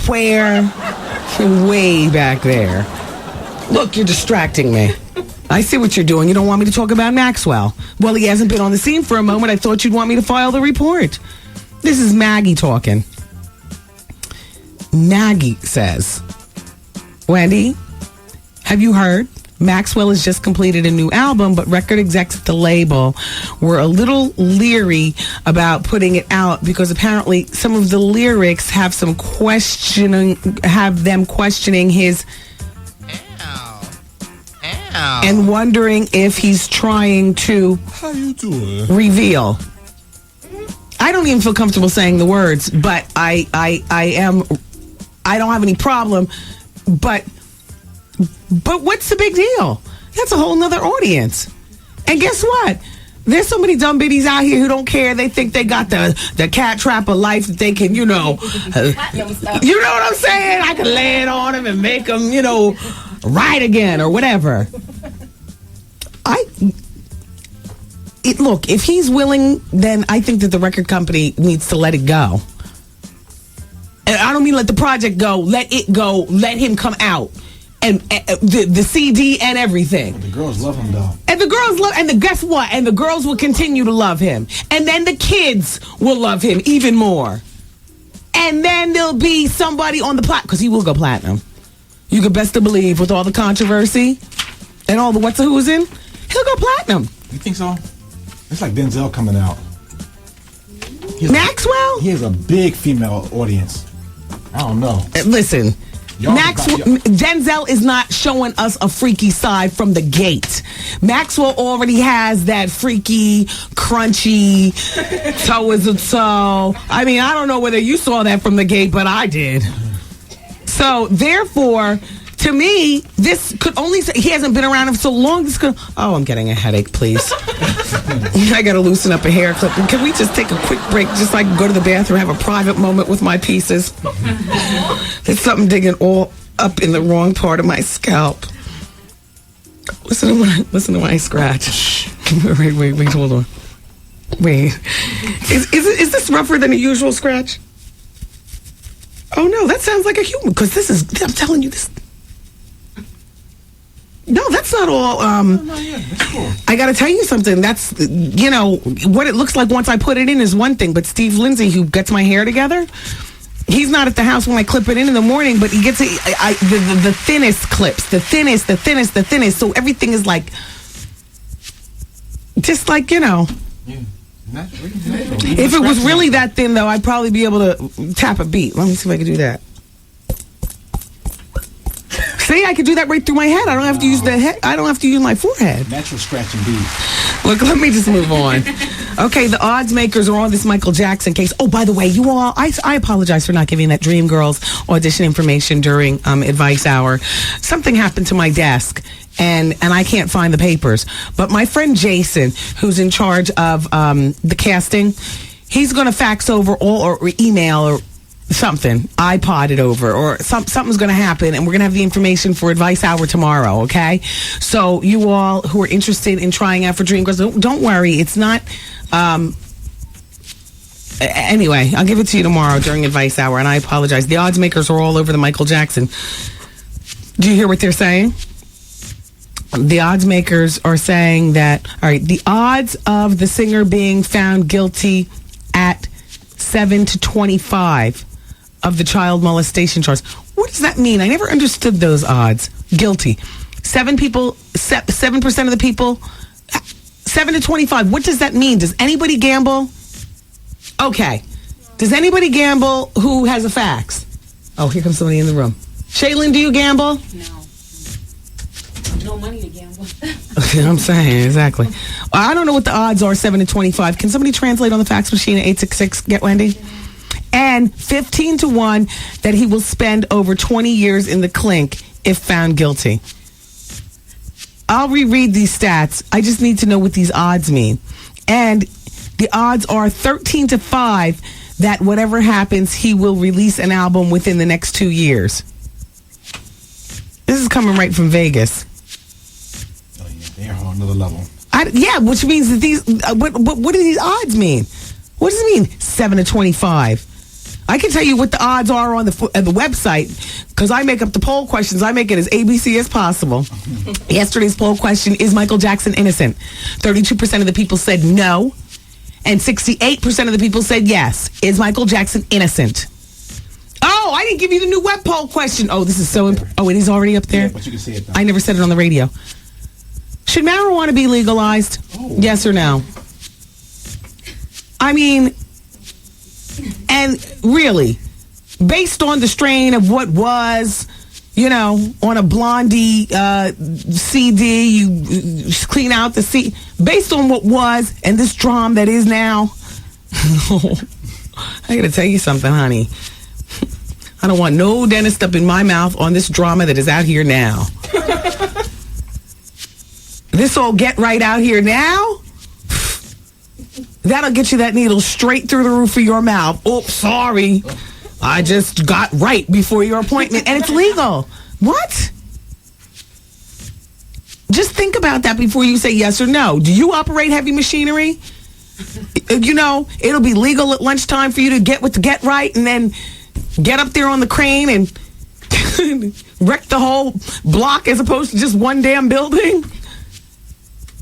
way back there. Look, you're distracting me. I see what you're doing. You don't want me to talk about Maxwell. Well, he hasn't been on the scene for a moment. I thought you'd want me to file the report. This is Maggie talking. Maggie says, Wendy, have you heard? Maxwell has just completed a new album, but record execs at the label were a little leery about putting it out because apparently some of the lyrics have them questioning his and wondering if he's trying to How you doing? Reveal. I don't even feel comfortable saying the words, but I don't have any problem, but what's the big deal? That's a whole nother audience. And guess what? There's so many dumb biddies out here who don't care. They think they got the cat trap of life that they can, you know what I'm saying? I can lay it on them and make them, right again or whatever. Look, if he's willing, then I think that the record company needs to let it go. And I don't mean let the project go. Let it go. Let him come out. And the CD and everything. But the girls love him, though. And the girls love, and guess what? And the girls will continue to love him. And then the kids will love him even more. And then there'll be somebody on the because he will go platinum. You could best to believe with all the controversy and all the who's in, he'll go platinum. You think so? It's like Denzel coming out. Maxwell? He has a big female audience. I don't know. Listen, Denzel is not showing us a freaky side from the gate. Maxwell already has that freaky, crunchy, toe is a toe. I mean, I don't know whether you saw that from the gate, but I did. So, therefore, to me, this could only say he hasn't been around him so long. This could. Oh, I'm getting a headache. Please, I got to loosen up a hair clip. Can we just take a quick break, just so I can go to the bathroom, have a private moment with my pieces? There's something digging all up in the wrong part of my scalp. Listen to when I scratch. Wait, hold on. Wait, is this rougher than a usual scratch? Oh no, that sounds like a human. Because I'm telling you this. No, that's not all. I got to tell you something. That's, what it looks like once I put it in is one thing. But Steve Lindsay, who gets my hair together, he's not at the house when I clip it in the morning. But he gets the thinnest clips, the thinnest. So everything is like, just like, Yeah. If it was really that thin, though, I'd probably be able to tap a beat. Let me see if I can do that. See, I could do that right through my head. I don't have to use the head. I don't have to use my forehead. Natural scratch indeed. Look, let me just move on. Okay, the odds makers are on this Michael Jackson case. Oh, by the way, you all, I apologize for not giving that Dreamgirls audition information during Advice Hour. Something happened to my desk, and I can't find the papers. But my friend Jason, who's in charge of the casting, he's going to fax over or email or something, iPod it over, or something's going to happen, and we're going to have the information for Advice Hour tomorrow, okay? So you all who are interested in trying out for Dreamgirls, don't worry. It's not... anyway, I'll give it to you tomorrow during Advice Hour, and I apologize. The odds makers are all over the Michael Jackson. Do you hear what they're saying? The odds makers are saying that, all right, the odds of the singer being found guilty at 7 to 25 of the child molestation charge. What does that mean? I never understood those odds. Guilty. 7% of the people, 7 to 25. What does that mean? Does anybody gamble? Okay. Does anybody gamble who has a fax? Oh, here comes somebody in the room. Shaylin, do you gamble? No money to gamble. I'm saying, exactly. I don't know what the odds are, 7 to 25. Can somebody translate on the fax machine at 866, get Wendy? And 15 to 1 that he will spend over 20 years in the clink if found guilty. I'll reread these stats. I just need to know what these odds mean. And the odds are 13 to 5 that whatever happens, he will release an album within the next 2 years. This is coming right from Vegas. They're on another level. Which means that these. What do these odds mean? What does it mean? 7 to 25. I can tell you what the odds are on the website because I make up the poll questions. I make it as ABC as possible. Yesterday's poll question: is Michael Jackson innocent? 32% of the people said no, and 68% of the people said yes. Is Michael Jackson innocent? Oh, I didn't give you the new web poll question. Oh, this is so. Oh, it is already up there. Yeah, but you can see it now. I never said it on the radio. Should marijuana be legalized? Oh. Yes or no? I mean, and really, based on the strain of what was, on a Blondie CD, you clean out the CD, based on what was and this drum that is now, I gotta tell you something, honey. I don't want no dentist up in my mouth on this drama that is out here now. This old get right out here now, that'll get you that needle straight through the roof of your mouth. Oh, sorry. I just got right before your appointment, and it's legal. What? Just think about that before you say yes or no. Do you operate heavy machinery? It'll be legal at lunchtime for you to get with the get right and then get up there on the crane and wreck the whole block as opposed to just one damn building.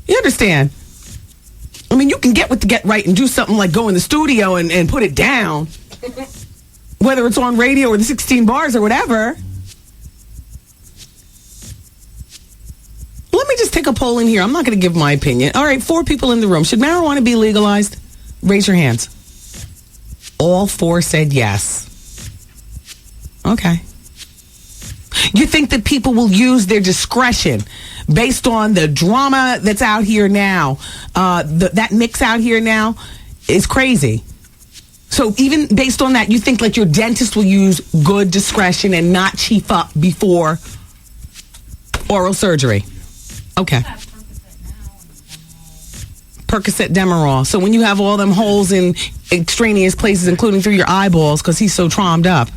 You understand? I mean, you can get with the get right and do something like go in the studio and put it down. Whether it's on radio or the 16 bars or whatever. Let me just take a poll in here. I'm not going to give my opinion. All right, 4 people in the room. Should marijuana be legalized? Raise your hands. All 4 said yes. Okay. You think that people will use their discretion based on the drama that's out here now? That mix out here now is crazy. So even based on that, you think like your dentist will use good discretion and not chief up before Oral surgery. Okay. Percocet Demerol. So when you have all them holes in extraneous places, including through your eyeballs, because he's so trommed up.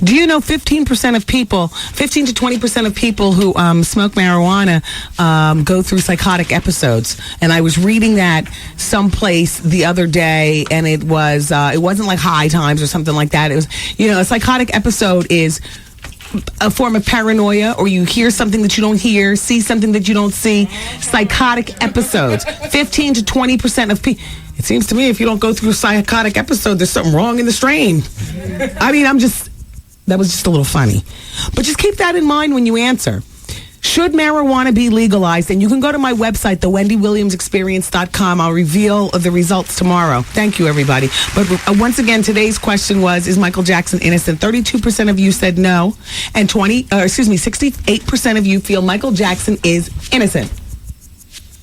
Do you know 15% of people, 15 to 20% of people who smoke marijuana go through psychotic episodes? And I was reading that someplace the other day, and it wasn't like high times or something like that. It was, a psychotic episode is a form of paranoia, or you hear something that you don't hear, see something that you don't see. Psychotic episodes. 15 to 20% of people. It seems to me if you don't go through a psychotic episode, there's something wrong in the strain. I mean, that was just a little funny. But just keep that in mind when you answer. Should marijuana be legalized? And you can go to my website, thewendywilliamsexperience.com. I'll reveal the results tomorrow. Thank you, everybody. But once again, today's question was, is Michael Jackson innocent? 32% of you said no. And 68% of you feel Michael Jackson is innocent.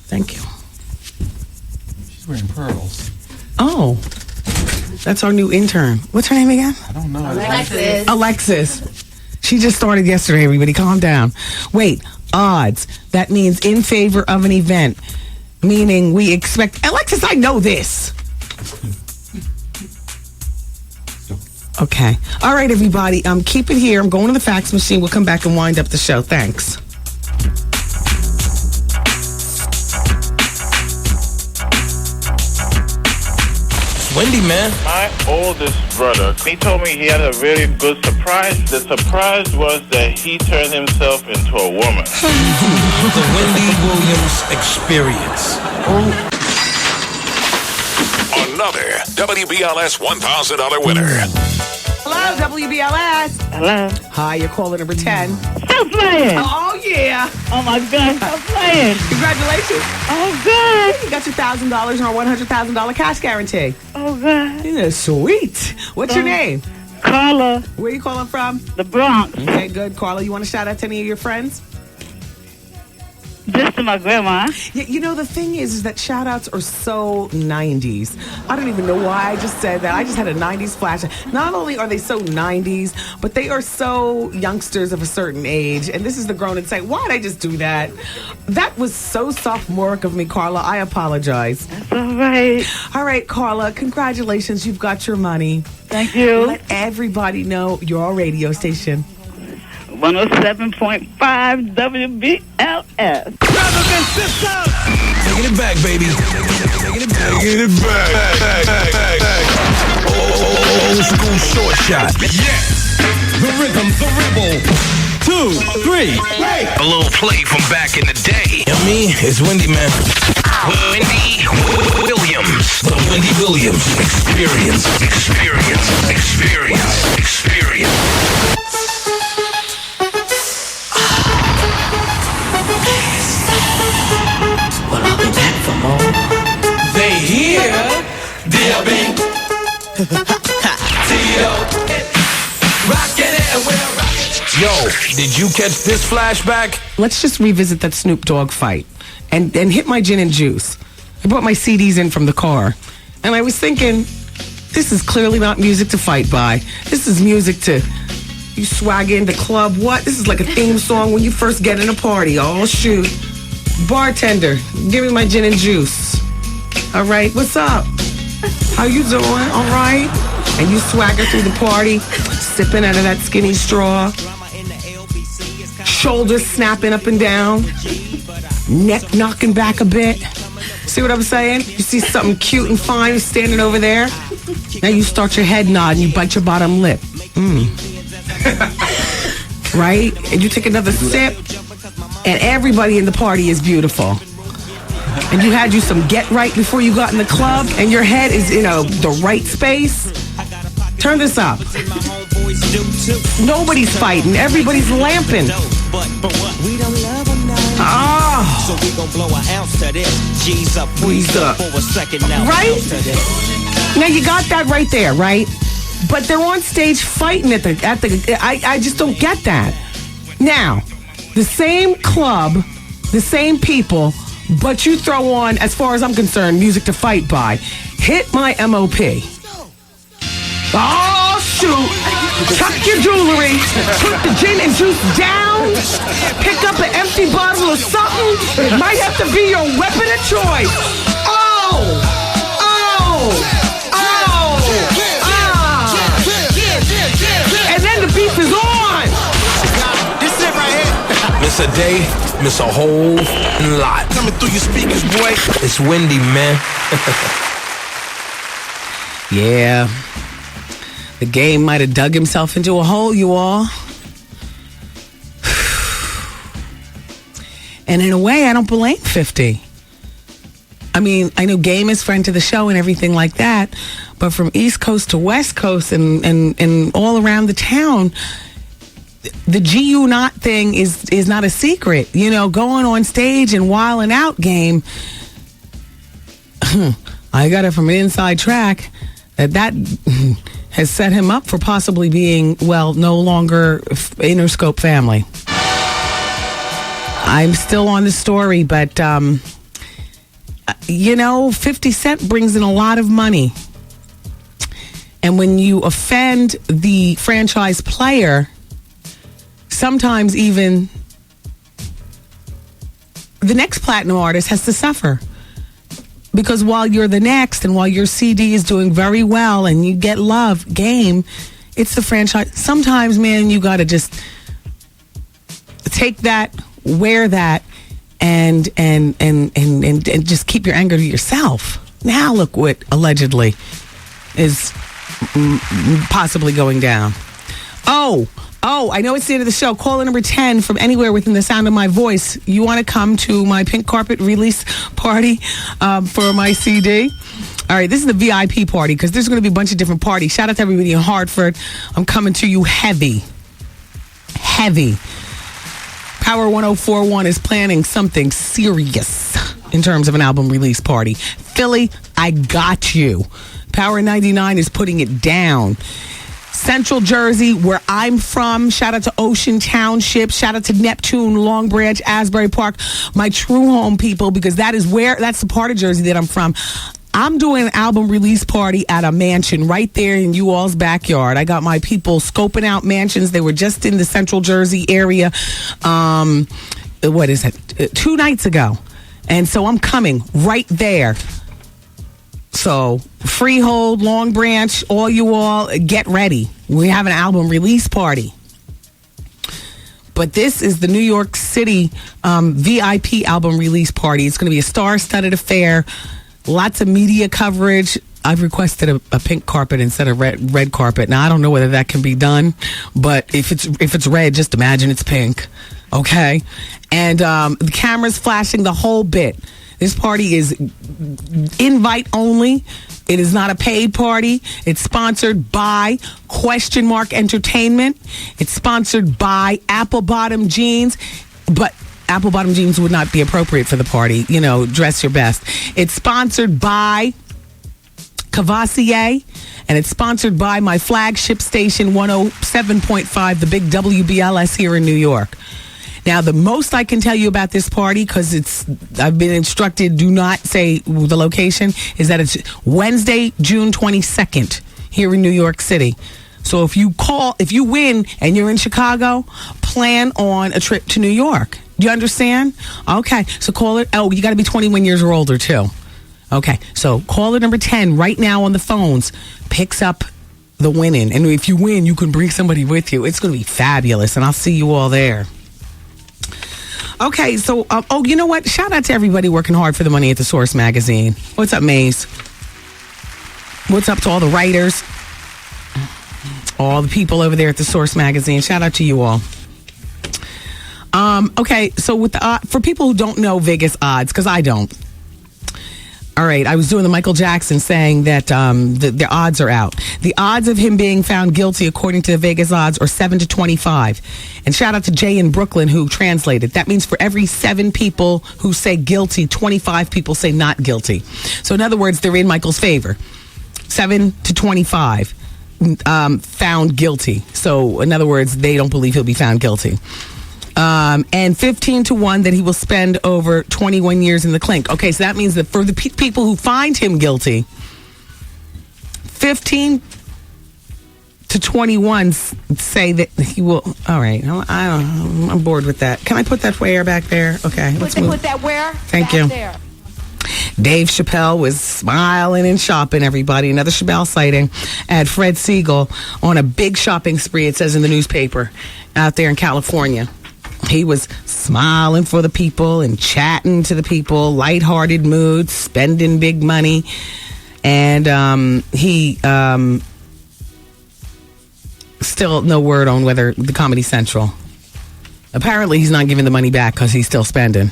Thank you. She's wearing pearls. Oh. That's our new intern. What's her name again? I don't know. Alexis. She just started yesterday, everybody. Calm down. Wait, odds. That means in favor of an event. Meaning we expect... Alexis, I know this. Okay. All right, everybody. Keep it here. I'm going to the fax machine. We'll come back and wind up the show. Thanks. Wendy, man. My oldest brother, he told me he had a very good surprise. The surprise was that he turned himself into a woman. The Wendy Williams Experience. Another WBLS $1,000 winner. Hello, WBLS. Hello. Hi, you're caller number 10. Still playing. Oh, yeah. Oh, my God. Still playing. Congratulations. Oh, good. You got your $1,000 or $100,000 cash guarantee. Oh, good. Yeah, sweet. What's your name? Carla. Where are you calling from? The Bronx. Okay, good. Carla, you want to shout out to any of your friends? Just to my grandma. Yeah, the thing is that shout-outs are so 90s. I don't even know why I just said that. I just had a 90s flash. Not only are they so 90s, but they are so youngsters of a certain age. And this is the grown and say, why'd I just do that? That was so sophomoric of me, Carla. I apologize. That's all right. All right, Carla, congratulations. You've got your money. Thank you. Let everybody know your radio station. 107.5 WBLS. Brothers and sisters! Taking it back, baby. Taking it back. Taking it back. Old school short shot. Yes! The rhythm, the rebel. 2, 3, play! A little play from back in the day. You know me, it's Wendy, man. Wendy Williams. The Wendy Williams Experience. But I'll be back for more. They hear DLB. Tito. Rockin' it and we're rockin'. Yo, did you catch this flashback? Let's just revisit that Snoop Dogg fight and hit my gin and juice. I brought my CDs in from the car, and I was thinking, this is clearly not music to fight by. This is music to... You swag in the club. What? This is like a theme song when you first get in a party. Oh, shoot. Bartender, give me my gin and juice. All right, what's up? How you doing? All right. And you swagger through the party, sipping out of that skinny straw. Shoulders snapping up and down. Neck knocking back a bit. See what I'm saying? You see something cute and fine standing over there. Now you start your head nod and you bite your bottom lip. Right? And you take another sip, and everybody in the party is beautiful. And you had you some get right before you got in the club, and your head is in the right space. Turn this up. Nobody's fighting. Everybody's lamping. Oh. So we gon' blow an ounce to this. G's up, breeze up for a second now. Right? Now you got that right there, right? But they're on stage fighting at the I just don't get that. Now, the same club, the same people, but you throw on, as far as I'm concerned, music to fight by. Hit my MOP. Oh, shoot. tuck your jewelry, put the gin and juice down, pick up an empty bottle of something. It might have to be your weapon of choice. And then the beef is on. This it right here. Miss a day, miss a whole lot. Coming through your speakers, boy. It's Wendy, man. Yeah. The game might have dug himself into a hole, you all. And in a way, I don't blame 50. I mean, I know Game is friend to the show and everything like that, but from East Coast to West Coast and all around the town, the GU Not thing is not a secret. You know, going on stage and wilding out, Game. I got it from an inside track that has set him up for possibly being, well, no longer Interscope family. I'm still on the story, but, 50 Cent brings in a lot of money. And when you offend the franchise player, sometimes even the next platinum artist has to suffer. Because while you're the next and while your CD is doing very well and you get love, Game, it's the franchise. Sometimes, man, you got to just take that, wear that, and just keep your anger to yourself. Now look what allegedly is possibly going down. Oh, I know it's the end of the show. Caller number 10 from anywhere within the sound of my voice. You want to come to my pink carpet release party for my CD? All right, this is the VIP party because there's going to be a bunch of different parties. Shout out to everybody in Hartford. I'm coming to you heavy. Power 1041 is planning something serious in terms of an album release party. Philly, I got you. Power 99 is putting it down. Central Jersey, where I'm from, shout out to Ocean Township, shout out to Neptune, Long Branch, Asbury Park, my true home people, because that's the part of Jersey that I'm from. I'm doing an album release party at a mansion right there in you all's backyard. I got my people scoping out mansions. They were just in the Central Jersey area, 2 nights ago. And so I'm coming right there. So, Freehold, Long Branch, all you all, get ready. We have an album release party. But this is the New York City VIP album release party. It's going to be a star-studded affair. Lots of media coverage. I've requested a pink carpet instead of red carpet. Now, I don't know whether that can be done, but if it's red, just imagine it's pink. Okay? And the camera's flashing the whole bit. This party is invite only. It is not a paid party. It's sponsored by Question Mark Entertainment. It's sponsored by Apple Bottom Jeans. But Apple Bottom Jeans would not be appropriate for the party. You know, dress your best. It's sponsored by Cavassier. And it's sponsored by my flagship station, 107.5, the big WBLS here in New York. Now, the most I can tell you about this party, because I've been instructed, do not say the location, is that it's Wednesday, June 22nd here in New York City. So if you win and you're in Chicago, plan on a trip to New York. Do you understand? Okay. So call it. Oh, you got to be 21 years or older, too. Okay. So caller number 10 right now on the phones picks up the winning. And if you win, you can bring somebody with you. It's going to be fabulous. And I'll see you all there. Okay, so, you know what? Shout out to everybody working hard for the money at the Source magazine. What's up, Maze? What's up to all the writers? All the people over there at the Source magazine. Shout out to you all. Okay, so with for people who don't know Vegas odds, because I don't. All right, I was doing the Michael Jackson saying that the odds are out. The odds of him being found guilty, according to the Vegas odds, are 7 to 25. And shout out to Jay in Brooklyn who translated. That means for every 7 people who say guilty, 25 people say not guilty. So in other words, they're in Michael's favor. 7 to 25 found guilty. So in other words, they don't believe he'll be found guilty. And 15 to 1 that he will spend over 21 years in the clink. Okay, so that means that for the people who find him guilty, 15 to 21 say that he will. All right, I'm bored with that. Can I put that where back there? Okay, let's move. Put that where? Thank you. There. Dave Chappelle was smiling and shopping, everybody. Another Chappelle sighting at Fred Siegel on a big shopping spree, it says in the newspaper, out there in California. He was smiling for the people and chatting to the people, lighthearted mood, spending big money. And he still no word on whether the Comedy Central. Apparently, he's not giving the money back because he's still spending.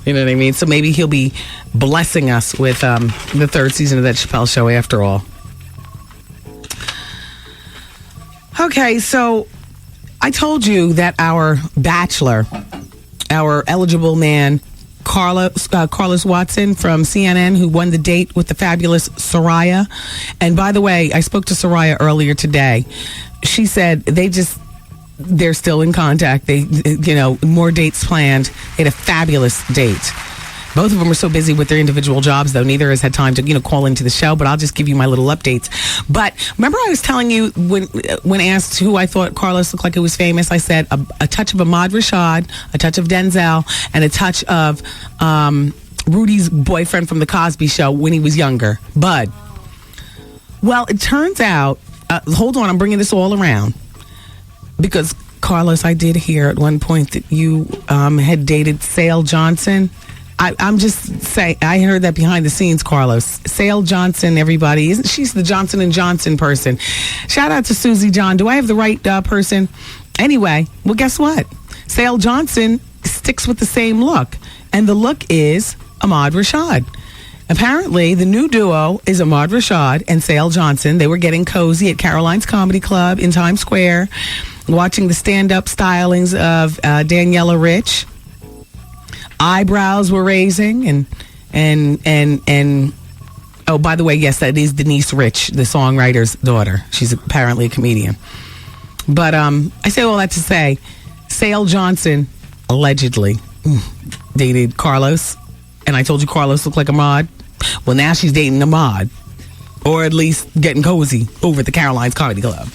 You know what I mean? So maybe he'll be blessing us with the third season of that Chappelle Show after all. Okay, so I told you that our bachelor, our eligible man, Carlos Watson from CNN, who won the date with the fabulous Soraya. And by the way, I spoke to Soraya earlier today. She said they're still in contact. They, more dates planned. They had a fabulous date. Both of them are so busy with their individual jobs, though neither has had time to, call into the show. But I'll just give you my little updates. But remember, I was telling you when asked who I thought Carlos looked like he was famous, I said a touch of Ahmad Rashad, a touch of Denzel, and a touch of Rudy's boyfriend from the Cosby Show when he was younger, Bud. Well, it turns out. Hold on, I'm bringing this all around. Because, Carlos, I did hear at one point that you had dated Sale Johnson. I'm just saying, I heard that behind the scenes, Carlos. Sale Johnson, everybody. Isn't she's the Johnson & Johnson person? Shout out to Susie John. Do I have the right person? Anyway, well, guess what? Sale Johnson sticks with the same look. And the look is Ahmad Rashad. Apparently, the new duo is Ahmad Rashad and Sale Johnson. They were getting cozy at Caroline's Comedy Club in Times Square, watching the stand-up stylings of Daniela Rich. Eyebrows were raising, and oh, by the way, yes, that is Denise Rich, the songwriter's daughter. She's apparently a comedian. But I say all that to say, Sale Johnson allegedly dated Carlos, and I told you Carlos looked like Ahmad. Well, now she's dating Ahmad, or at least getting cozy over at the Caroline's Comedy Club.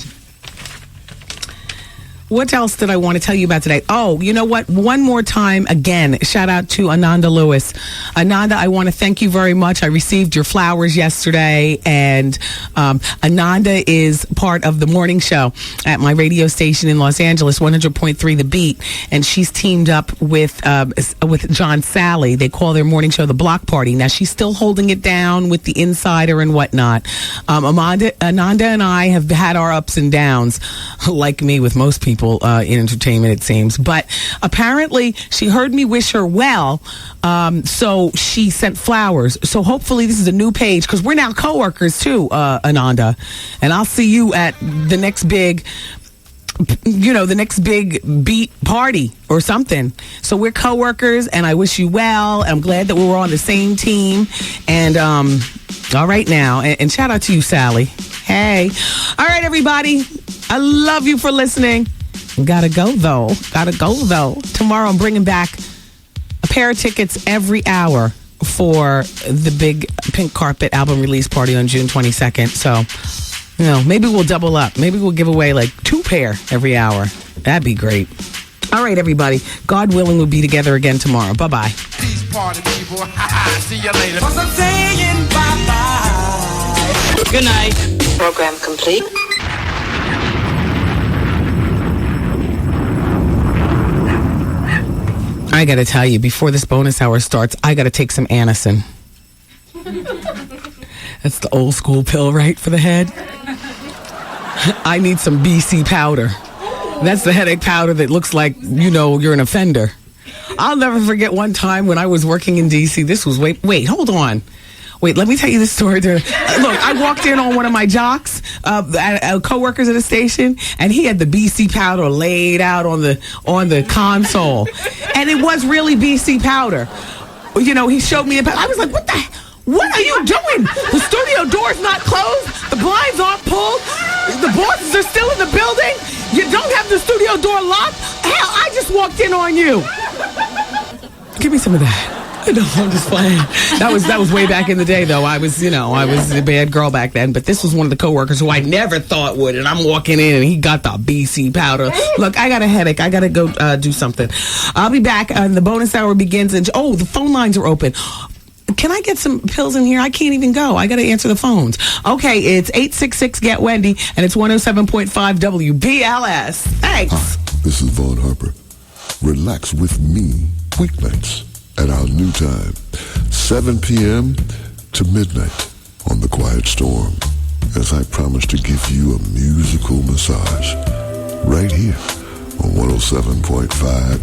What else did I want to tell you about today? Oh, you know what? One more time, again, shout out to Ananda Lewis. Ananda, I want to thank you very much. I received your flowers yesterday, and Ananda is part of the morning show at my radio station in Los Angeles, 100.3 The Beat, and she's teamed up with John Sally. They call their morning show The Block Party. Now, she's still holding it down with the Insider and whatnot. Ananda and I have had our ups and downs, like me with most people. In entertainment, it seems. But apparently, she heard me wish her well, so she sent flowers. So hopefully this is a new page, because we're now co-workers too, Ananda. And I'll see you at the next big, the next big beat party or something. So we're co-workers, and I wish you well. I'm glad that we were on the same team. And all right now, and shout out to you, Sally. Hey. All right, everybody. I love you for listening. Gotta go, though. Tomorrow I'm bringing back a pair of tickets every hour for the big Pink Carpet album release party on June 22nd. So, maybe we'll double up. Maybe we'll give away like 2 pair every hour. That'd be great. All right, everybody. God willing, we'll be together again tomorrow. Bye-bye. Peace party, people. See you later. 'Cause I'm saying bye-bye. Good night. Program complete. I gotta tell you, before this bonus hour starts, I gotta take some Anacin. That's the old school pill, right, for the head? I need some BC powder. That's the headache powder that looks like, you're an offender. I'll never forget one time when I was working in D.C. This was, wait, hold on. Wait, let me tell you this story. Look, I walked in on one of my jocks, co-workers at the station, and he had the BC powder laid out on the console. And it was really BC powder. He showed me the powder. I was like, what are you doing? The studio door's not closed. The blinds aren't pulled. The bosses are still in the building. You don't have the studio door locked. Hell, I just walked in on you. Give me some of that. No, I'm just playing. That was way back in the day, though. I was a bad girl back then. But this was one of the coworkers who I never thought would. And I'm walking in, and he got the BC powder. Look, I got a headache. I got to go do something. I'll be back. The bonus hour begins. The phone lines are open. Can I get some pills in here? I can't even go. I got to answer the phones. Okay, it's 866-GET-WENDY, and it's 107.5 WBLS. Thanks. Hi, this is Vaughn Harper. Relax with me weeknights at our new time, 7 p.m. to midnight on The Quiet Storm, as I promise to give you a musical massage right here on 107.5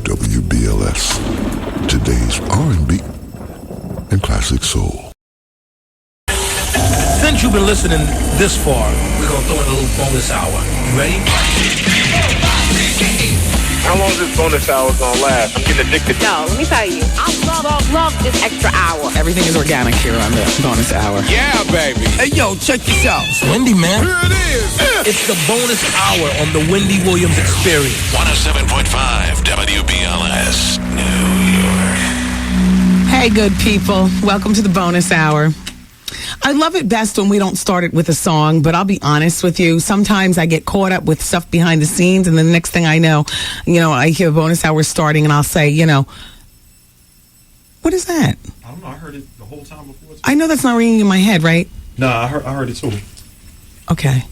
WBLS. Today's R&B and classic soul. Since you've been listening this far, we're going to throw in a little bonus hour. You ready? How long is this bonus hour gonna last? I'm getting addicted. No, let me tell you, I love this extra hour. Everything is organic here on the bonus hour. Yeah, baby. Hey, yo, check this out. It's Wendy, man. Here it is. It's the bonus hour on the Wendy Williams Experience. 107.5 WBLS, New York. Hey, good people. Welcome to the bonus hour. I love it best when we don't start it with a song, but I'll be honest with you. Sometimes I get caught up with stuff behind the scenes, and then the next thing I know, I hear bonus hour starting, and I'll say, what is that? I don't know. I heard it the whole time before. I know that's not ringing in my head, right? No, I heard it too. Okay.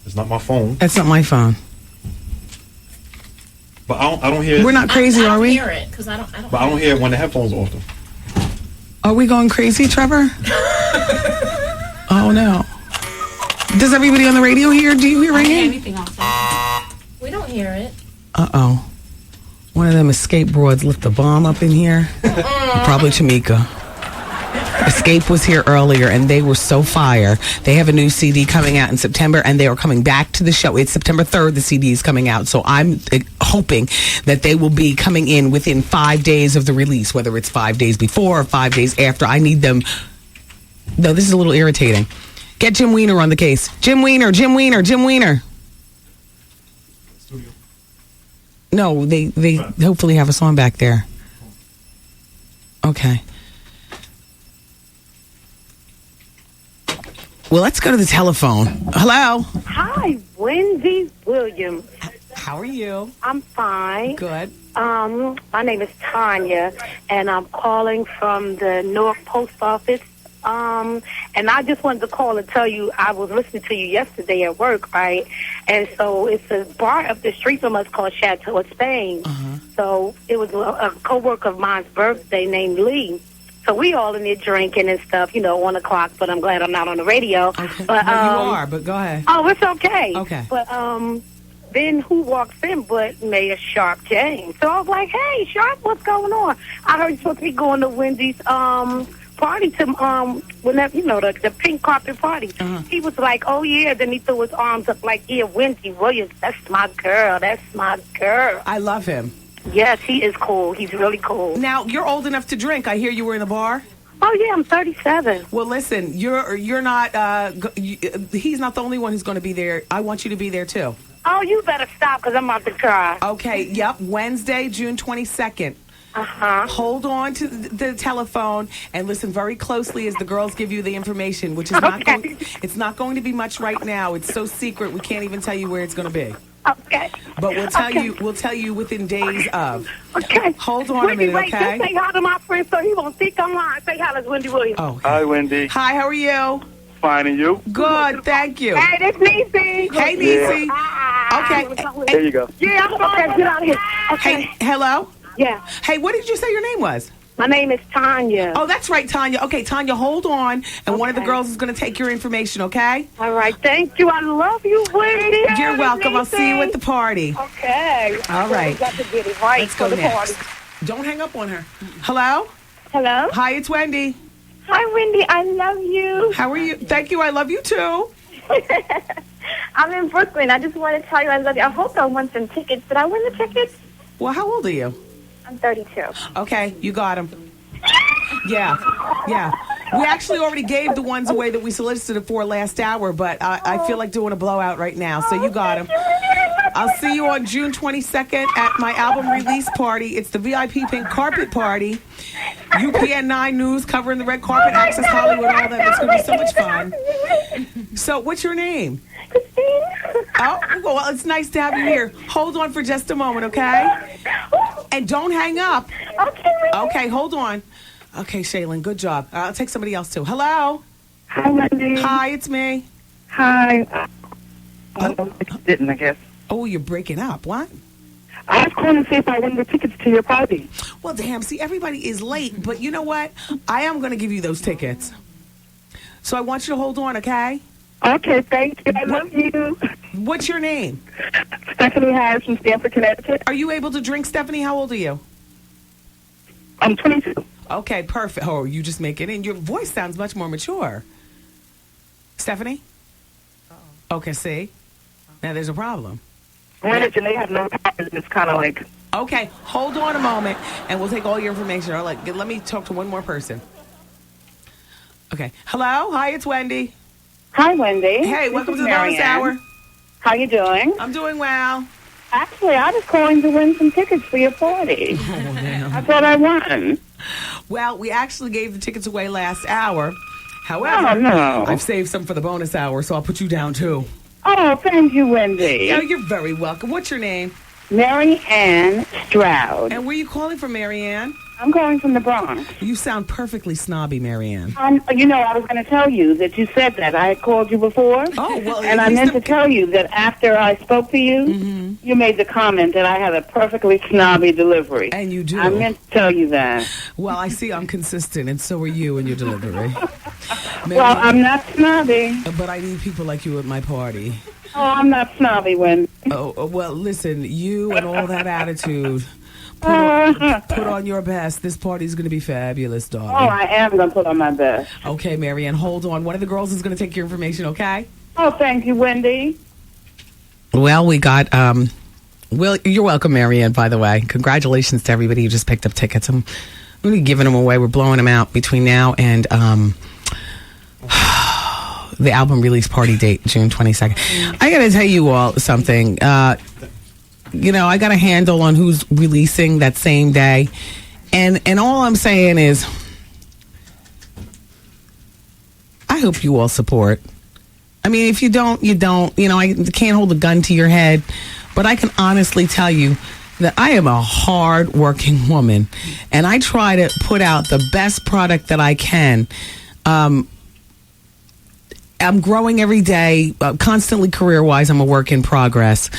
It's not my phone. That's not my phone. But I don't hear it. We're not crazy, are we? I hear it, 'cause I don't But I don't hear it when the headphones are off them. Are we going crazy, Trevor? Oh, no. Does everybody on the radio hear? Do you hear ringing? anything else. We don't hear it. Uh-oh. One of them Xscape broads lift the bomb up in here. Probably Tamika. Xscape was here earlier, and they were so fire. They have a new CD coming out in September, and they are coming back to the show. It's September 3rd, the CD is coming out, so I'm hoping that they will be coming in within 5 days of the release, whether it's 5 days before or 5 days after. I need them. No, this is a little irritating. Get Jim Weiner on the case. Jim Weiner. No, they hopefully have a song back there. Okay. Well, let's go to the telephone. Hello. Hi, Wendy Williams. How are you? I'm fine. Good. My name is Tanya, and I'm calling from the Newark Post Office. And I just wanted to call and tell you I was listening to you yesterday at work, right? And so it's a bar up the street from us called Chateau of Spain. So it was a coworker of mine's birthday named Lee. So we all in there drinking and stuff, 1 o'clock, but I'm glad I'm not on the radio. Okay. But, you are, but go ahead. Oh, it's okay. Okay. But then who walks in but Mayor Sharp James? So I was like, hey, Sharp, what's going on? I heard you're supposed to be going to Wendy's party to whenever the pink carpet party. He was like, oh yeah. Then he threw his arms up like, yeah, Wendy Williams, that's my girl. I love him. Yes, he is cool. He's really cool. Now, you're old enough to drink. I hear you were in the bar. Oh yeah, I'm 37. Well, listen, you're not. He's not the only one who's going to be there. I want you to be there too. Oh, you better stop because I'm about to cry. Okay. Yep. Wednesday, June 22nd. Hold on to the telephone and listen very closely as the girls give you the information, which is it's not going to be much right now. It's so secret we can't even tell you where it's going to be. Okay. But we'll tell you within days of. Okay. Hold on a minute, wait, okay? Just say hi to my friend so he won't think I'm lying. Say hi to Wendy Williams. Oh. Hi, Wendy. Hi, how are you? Fine, and you? Good, thank you. Hey, this Niecy. Hey, Niecy. Okay. There you go. Yeah, I'm fine. Okay, get out of here. Okay. Hey, hello? Yeah. Hey, what did you say your name was? My name is Tanya. Oh, that's right, Tanya. Okay, Tanya, hold on, and one of the girls is going to take your information, okay? All right, thank you. I love you, Wendy. You're welcome. I'll see you at the party. Okay. All right. Got to get it right. Let's go for the next. party. Don't hang up on her. Hello? Hello? Hi, it's Wendy. Hi, Wendy. I love you. How are you? Thank you. I love you, too. I'm in Brooklyn. I just want to tell you I love you. I hope I won some tickets. Did I win the tickets? Well, how old are you? I'm 32. Okay, you got them. Yeah. We actually already gave the ones away that we solicited for last hour, but I feel like doing a blowout right now, so you got them. I'll see you on June 22nd at my album release party. It's the VIP Pink Carpet Party. UPN 9 News covering the red carpet, Access Hollywood, all that. It's going to be so much fun. So, what's your name? Christine. Oh, well, it's nice to have you here. Hold on for just a moment, okay? And don't hang up. Okay, hold on. Okay, Shaylin, good job. I'll take somebody else, too. Hello? Hi, Wendy. Hi, it's me. Hi. Didn't, I guess. Oh, you're breaking up. What? I was calling to see if I won the tickets to your party. Well, damn, see, everybody is late, but you know what? I am going to give you those tickets. So I want you to hold on, okay? Okay, thank you. I love you. What's your name? Stephanie Harris from Stamford, Connecticut. Are you able to drink, Stephanie? How old are you? I'm 22. Okay, perfect. Oh, you just make it in. Your voice sounds much more mature. Stephanie? Okay, see? Now there's a problem. And they have no powers, and it's kind of like... Okay, hold on a moment, and we'll take all your information. Let me talk to one more person. Okay. Hello? Hi, it's Wendy. Hi, Wendy. Hey, This welcome is to the bonus Marianne. hour. How you doing? I'm doing well. Actually, I was calling to win some tickets for your party. Oh, damn. I thought I won. Well, we actually gave the tickets away last hour. However, Oh, no. I've saved some for the bonus hour, so I'll put you down, too. Oh, thank you, Wendy. Yeah, you're very welcome. What's your name? Mary Ann Stroud. And where are you calling from, Mary Ann? I'm calling from the Bronx. You sound perfectly snobby, Mary Ann. You know, I was going to tell you that you said that. I had called you before. Oh, well, and I meant to tell you that after I spoke to you, you made the comment that I had a perfectly snobby delivery. And you do. I meant to tell you that. Well, I see I'm consistent, and so are you in your delivery. Well, I'm not snobby. But I need people like you at my party. Oh, I'm not snobby, Wendy. Oh, well, listen, you and all that attitude. Put on your best. This party's going to be fabulous, darling. Oh, I am going to put on my best. Okay, Marianne, hold on. One of the girls is going to take your information, okay? Oh, thank you, Wendy. Well, we got, well, you're welcome, Marianne, by the way. Congratulations to everybody who just picked up tickets. I'm really giving them away. We're blowing them out between now and, the album release party date, June 22nd. I got to tell you all something. You know, I got a handle on who's releasing that same day. And all I'm saying is, I hope you all support. I mean, if you don't, you don't. You know, I can't hold a gun to your head. But I can honestly tell you that I am a hard-working woman. And I try to put out the best product that I can. I'm growing every day, constantly career-wise. I'm a work in progress.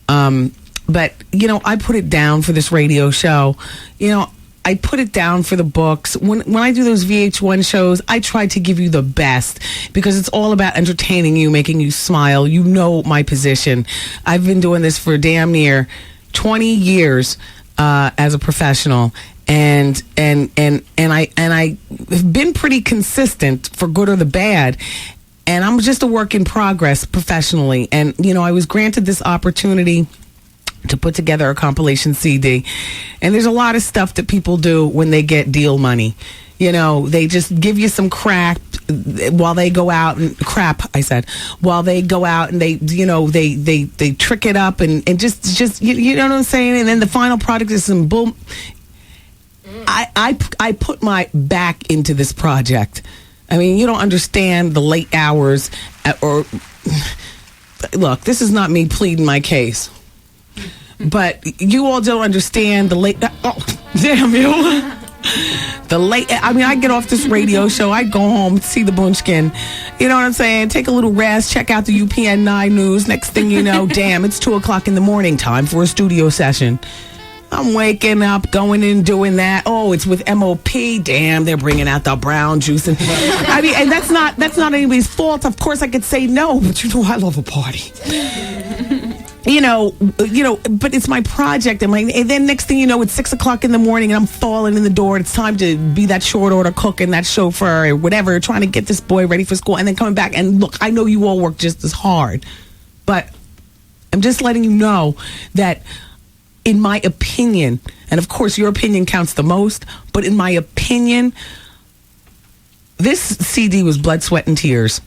But, you know, I put it down for this radio show. You know, I put it down for the books. When I do those VH1 shows, I try to give you the best because it's all about entertaining you, making you smile. You know my position. I've been doing this for damn near 20 years as a professional. And I have been pretty consistent for good or the bad. And I'm just a work in progress professionally. And, you know, I was granted this opportunity to put together a compilation CD. And there's a lot of stuff that people do when they get deal money. You know, they just give you some crap while they go out and while they go out and they, you know, they trick it up and just you know what I'm saying? And then the final product is some boom. I put my back into this project. I mean, you don't understand the late hours or look, this is not me pleading my case. But you all don't understand the late... Oh, damn you. The late... I mean, I get off this radio show. I go home, see the Bunchkin. You know what I'm saying? Take a little rest, check out the UPN 9 News. Next thing you know, damn, it's 2 o'clock in the morning. Time for a studio session. I'm waking up, going in, doing that. Oh, it's with MOP. Damn, they're bringing out the brown juice. And I mean, and that's not anybody's fault. Of course, I could say no, but you know, I love a party. You know, but it's my project. And then next thing you know, it's 6 o'clock in the morning and I'm falling in the door. And it's time to be that short order cook and that chauffeur or whatever, trying to get this boy ready for school and then coming back. And look, I know you all work just as hard, but I'm just letting you know that in my opinion, and of course your opinion counts the most, but in my opinion, this CD was blood, sweat, and tears.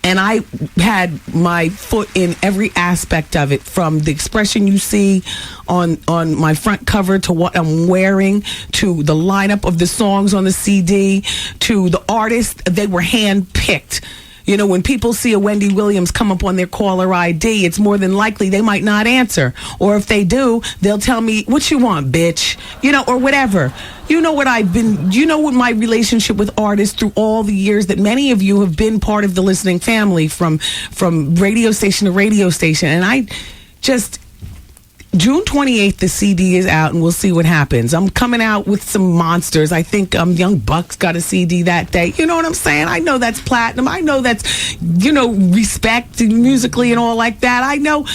And I had my foot in every aspect of it, from the expression you see on my front cover to what I'm wearing, to the lineup of the songs on the CD, to the artists. They were hand-picked. You know, when people see a Wendy Williams come up on their caller ID, it's more than likely they might not answer. Or if they do, they'll tell me, "What you want, bitch?" You know, or whatever. You know what my relationship with artists through all the years that many of you have been part of the listening family from radio station to radio station. And I just... June 28th, the CD is out, and we'll see what happens. I'm coming out with some monsters. I think Young Buck's got a CD that day. You know what I'm saying? I know that's platinum. I know that's, respect musically and all like that. I know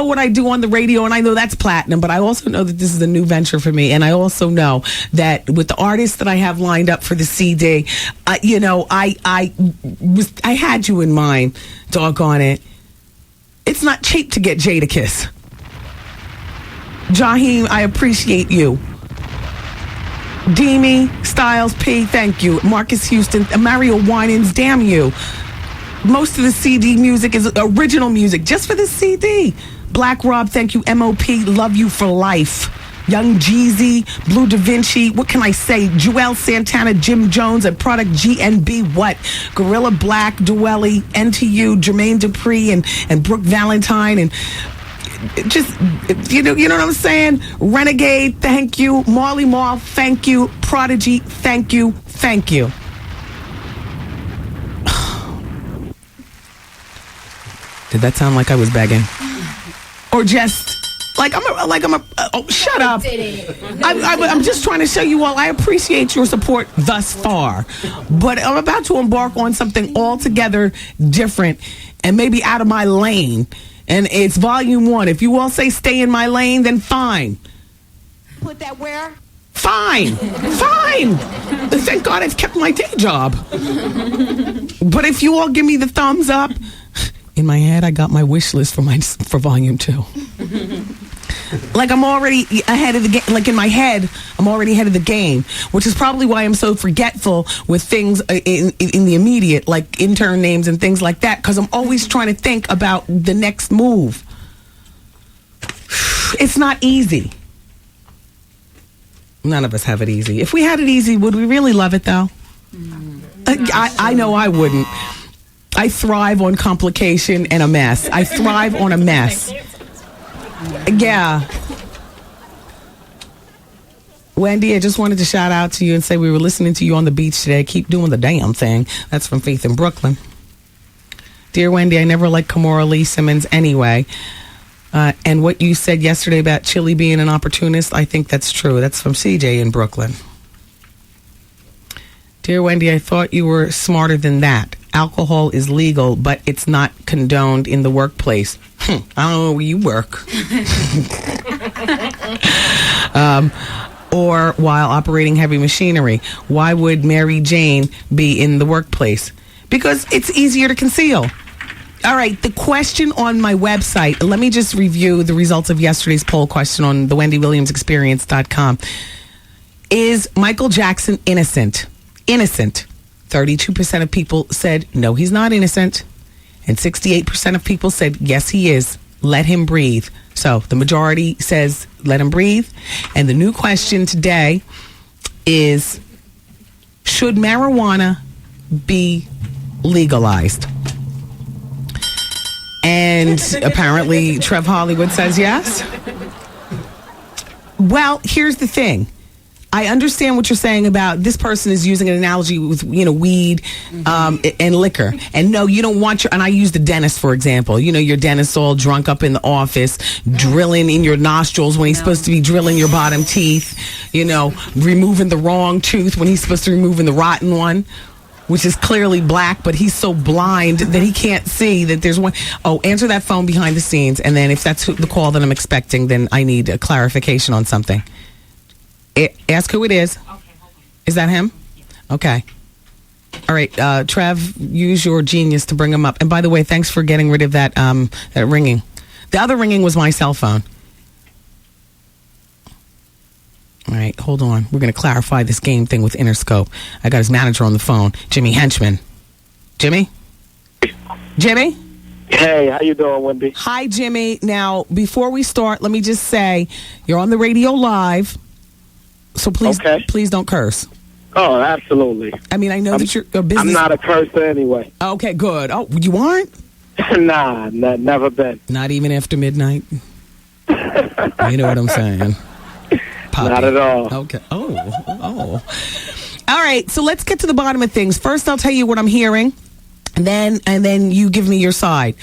what I do on the radio, and I know that's platinum. But I also know that this is a new venture for me, and I also know that with the artists that I have lined up for the CD, I had you in mind. Doggone it! It's not cheap to get Jadakiss. Jaheim, I appreciate you. Demi, Styles P, thank you. Marcus Houston, Mario Winans, damn you. Most of the CD music is original music, just for the CD. Black Rob, thank you. MOP, love you for life. Young Jeezy, Blue Da Vinci, what can I say? Joel Santana, Jim Jones, and Product GNB, what? Gorilla Black, Dwelly, NTU, Jermaine Dupri, and Brooke Valentine, and... just, you know what I'm saying? Renegade, thank you. Marley Marl, thank you. Prodigy, thank you. Thank you. Did that sound like I was begging? Or just shut up. I'm just trying to show you all I appreciate your support thus far. But I'm about to embark on something altogether different and maybe out of my lane. And it's volume 1. If you all say stay in my lane, then fine. Put that where? Fine. Fine. Thank God I've kept my day job. But if you all give me the thumbs up, in my head I got my wish list for volume 2. Like I'm already ahead of the game. Like in my head, I'm already ahead of the game, which is probably why I'm so forgetful with things in the immediate, like intern names and things like that, because I'm always trying to think about the next move. It's not easy. None of us have it easy. If we had it easy, would we really love it, though? I know I wouldn't. I thrive on complication and a mess. I thrive on a mess. Yeah. Wendy, I just wanted to shout out to you and say we were listening to you on the beach today. Keep doing the damn thing. That's from Faith in Brooklyn. Dear Wendy, I never liked Kimora Lee Simmons anyway. And what you said yesterday about Chili being an opportunist, I think that's true. That's from CJ in Brooklyn. Dear Wendy, I thought you were smarter than that. Alcohol is legal, but it's not condoned in the workplace. I don't know where you work. Or while operating heavy machinery. Why would Mary Jane be in the workplace? Because it's easier to conceal. All right, the question on my website, let me just review the results of yesterday's poll question on the WendyWilliamsExperience.com. Is Michael Jackson innocent? Innocent. 32% of people said, no, he's not innocent. And 68% of people said, yes, he is. Let him breathe. So the majority says, let him breathe. And the new question today is, should marijuana be legalized? And apparently Trev Hollywood says yes. Well, here's the thing. I understand what you're saying about this person is using an analogy with, weed and liquor. And no, you don't want and I use the dentist, for example. Your dentist all drunk up in the office, drilling in your nostrils when he's supposed to be drilling your bottom teeth, removing the wrong tooth when he's supposed to be removing the rotten one, which is clearly black, but he's so blind that he can't see that there's one. Oh, answer that phone behind the scenes. And then if that's the call that I'm expecting, then I need a clarification on something. Ask who it is. Okay, hold on. Is that him? Okay. All right, Trev, use your genius to bring him up. And by the way, thanks for getting rid of that ringing. The other ringing was my cell phone. All right, hold on. We're going to clarify this game thing with Interscope. I got his manager on the phone, Jimmy Henchman. Jimmy? Jimmy? Hey, how you doing, Wendy? Hi, Jimmy. Now, before we start, let me just say, you're on the radio live, so please don't curse. Oh, absolutely. I mean, I know that you're a business... I'm not a cursor anyway. Okay, good. Oh, you aren't? Nah, never been. Not even after midnight? You know what I'm saying? Poppy. Not at all. Okay. Oh. All right, so let's get to the bottom of things. First, I'll tell you what I'm hearing, and then you give me your side.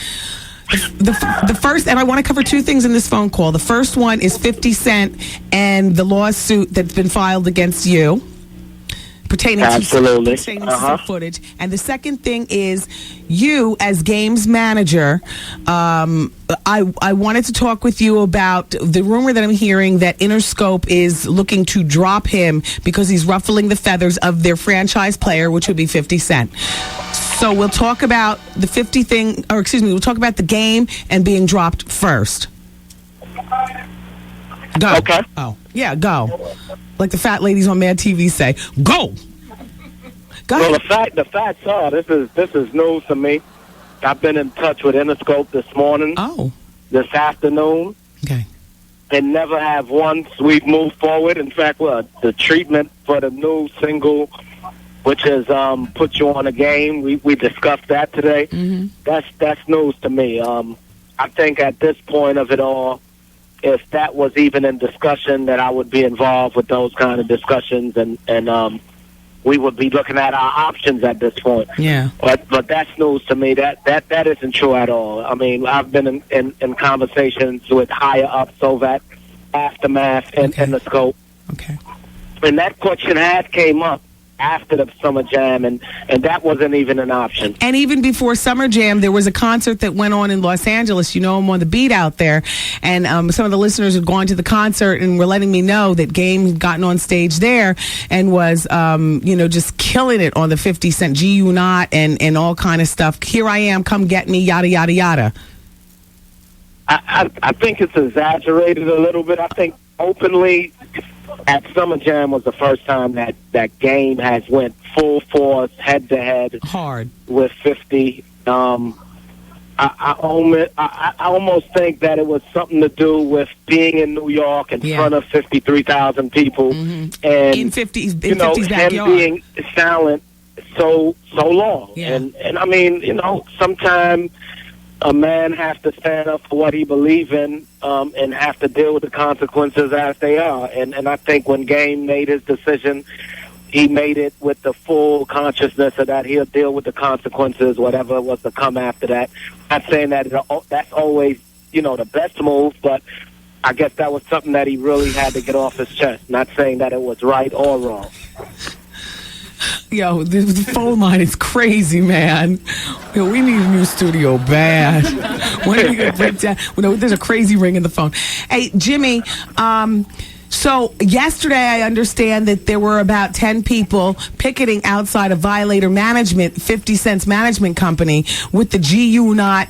The first, and I want to cover two things in this phone call. The first one is 50 Cent and the lawsuit that's been filed against you. Pertaining to some footage. And the second thing is you as games manager, I wanted to talk with you about the rumor that I'm hearing that Xscape is looking to drop him because he's ruffling the feathers of their franchise player, which would be 50 Cent. So we'll talk about the 50 thing, or excuse me, we'll talk about the game and being dropped first. Go. Okay. Oh, yeah, go. Like the fat ladies on Mad TV say, go. Well, the facts are this is news to me. I've been in touch with Xscape this morning. Oh. This afternoon. Okay. And never have once we've moved forward. In fact, the treatment for the new single, which is Put You on a Game, we discussed that today. Mm-hmm. That's news to me. I think at this point of it all, if that was even in discussion, that I would be involved with those kind of discussions, and we would be looking at our options at this point. Yeah. But that's news to me. That isn't true at all. I mean, I've been in conversations with higher ups over at Aftermath and Xscape. Okay. And that question has came up after the Summer Jam, and that wasn't even an option. And even before Summer Jam, there was a concert that went on in Los Angeles. You know, I'm on the beat out there, and some of the listeners had gone to the concert and were letting me know that Game had gotten on stage there and was, just killing it on the 50 Cent G.U. Not and all kind of stuff. Here I am, come get me, yada, yada, yada. I think it's exaggerated a little bit. I think openly at Summer Jam was the first time that Game has went full force, head to head, hard with 50. I almost think that it was something to do with being in New York in front of 53,000 people, and in 50's backyard. Him being silent so long. Yeah. And I mean, sometimes a man has to stand up for what he believes in, and have to deal with the consequences as they are. And I think when Game made his decision, he made it with the full consciousness of that he'll deal with the consequences, whatever was to come after that. Not saying that that's always, the best move, but I guess that was something that he really had to get off his chest. Not saying that it was right or wrong. Yo, the phone line is crazy, man. Yo, we need a new studio bad. When are we going to break down? There's a crazy ring in the phone. Hey, Jimmy, so yesterday I understand that there were about 10 people picketing outside of Violator Management, 50 Cent's management company, with the GU Not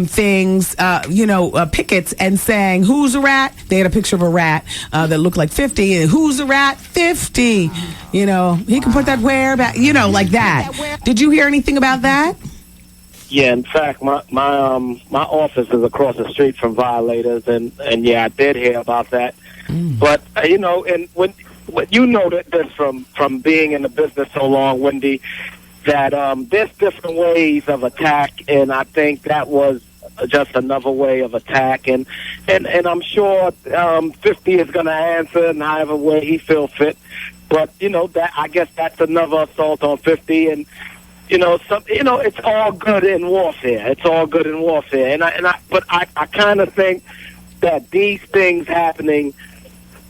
things, pickets, and saying, who's a rat? They had a picture of a rat that looked like 50, and who's a rat? 50. He can put that where back, like that. Did you hear anything about that? Yeah, in fact, my office is across the street from Violators, and yeah, I did hear about that. But and when you know that from being in the business so long, Wendy, that there's different ways of attack, and I think that was just another way of attack, and I'm sure 50 is going to answer in however way he feels fit. But that I guess that's another assault on 50, and it's all good in warfare. It's all good in warfare, but I kind of think that these things happening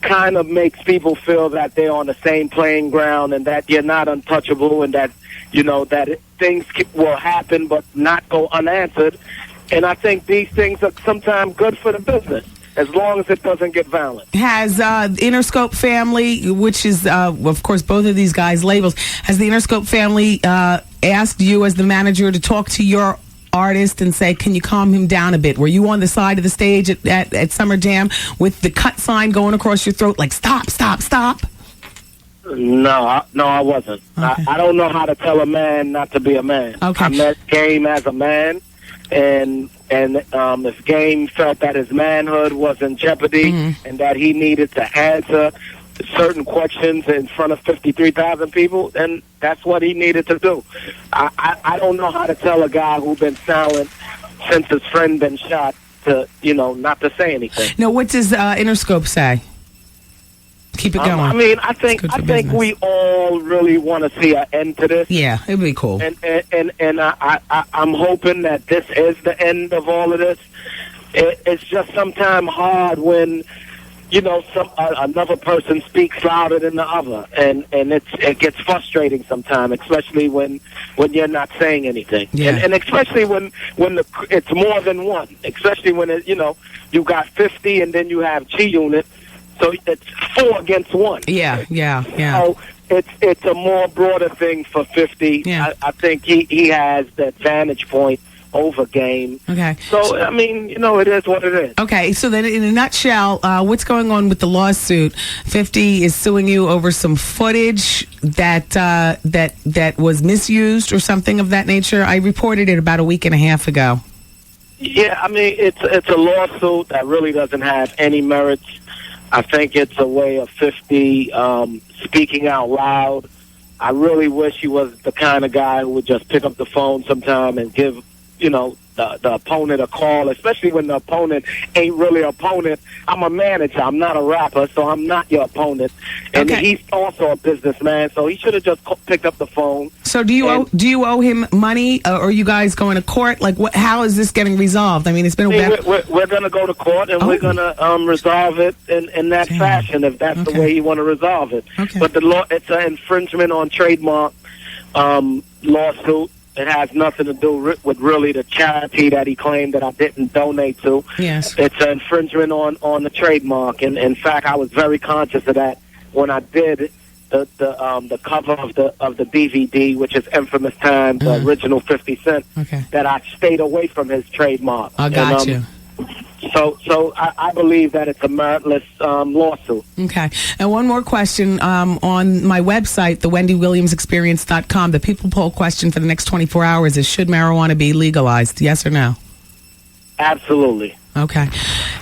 kind of makes people feel that they're on the same playing ground, and that you're not untouchable, and that that things will happen but not go unanswered. And I think these things are sometimes good for the business, as long as it doesn't get violent. Has the Xscape family, which is, of course, both of these guys' labels, has the Xscape family asked you as the manager to talk to your artist and say, can you calm him down a bit? Were you on the side of the stage at Summer Jam with the cut sign going across your throat, like, stop, stop, stop? No, I wasn't. I don't know how to tell a man not to be a man. Okay. I met Game as a man, and if Game felt that his manhood was in jeopardy and that he needed to answer certain questions in front of 53,000 people, then that's what he needed to do. I don't know how to tell a guy who's been silent since his friend been shot to, not to say anything. Now, what does Interscope say? Keep it going. I mean, I think we all really want to see an end to this. Yeah, it'd be cool. And I'm hoping that this is the end of all of this. It's just sometimes hard when another person speaks louder than the other, and it gets frustrating sometimes, especially when you're not saying anything, and especially when it's more than one, especially when you got 50 and then you have G Unit. So it's 4 against 1. Yeah. So it's a more broader thing for 50. Yeah. I think he has the advantage point over Game. Okay. So, I mean, it is what it is. Okay, so then in a nutshell, what's going on with the lawsuit? 50 is suing you over some footage that was misused or something of that nature. I reported it about a week and a half ago. Yeah, I mean, it's a lawsuit that really doesn't have any merits. I think it's a way of 50 speaking out loud. I really wish he was the kind of guy who would just pick up the phone sometime and give, the opponent a call, especially when the opponent ain't really an opponent. I'm a manager. I'm not a rapper, so I'm not your opponent. And he's also a businessman, so he should have just picked up the phone. So do you owe him money, or are you guys going to court? Like, how is this getting resolved? I mean, it's been we're going to go to court, and we're going to resolve it in that fashion, if that's the way you want to resolve it. Okay. But the law, it's an infringement on trademark lawsuit. It has nothing to do with really the charity that he claimed that I didn't donate to. Yes. It's an infringement on the trademark. And in fact, I was very conscious of that when I did the cover of the DVD, which is Infamous Times, the original 50 Cent, that I stayed away from his trademark. I got you. So I believe that it's a meritless lawsuit. Okay. And one more question. On my website, thewendywilliamsexperience.com, the people poll question for the next 24 hours is, should marijuana be legalized? Yes or no? Absolutely. Okay.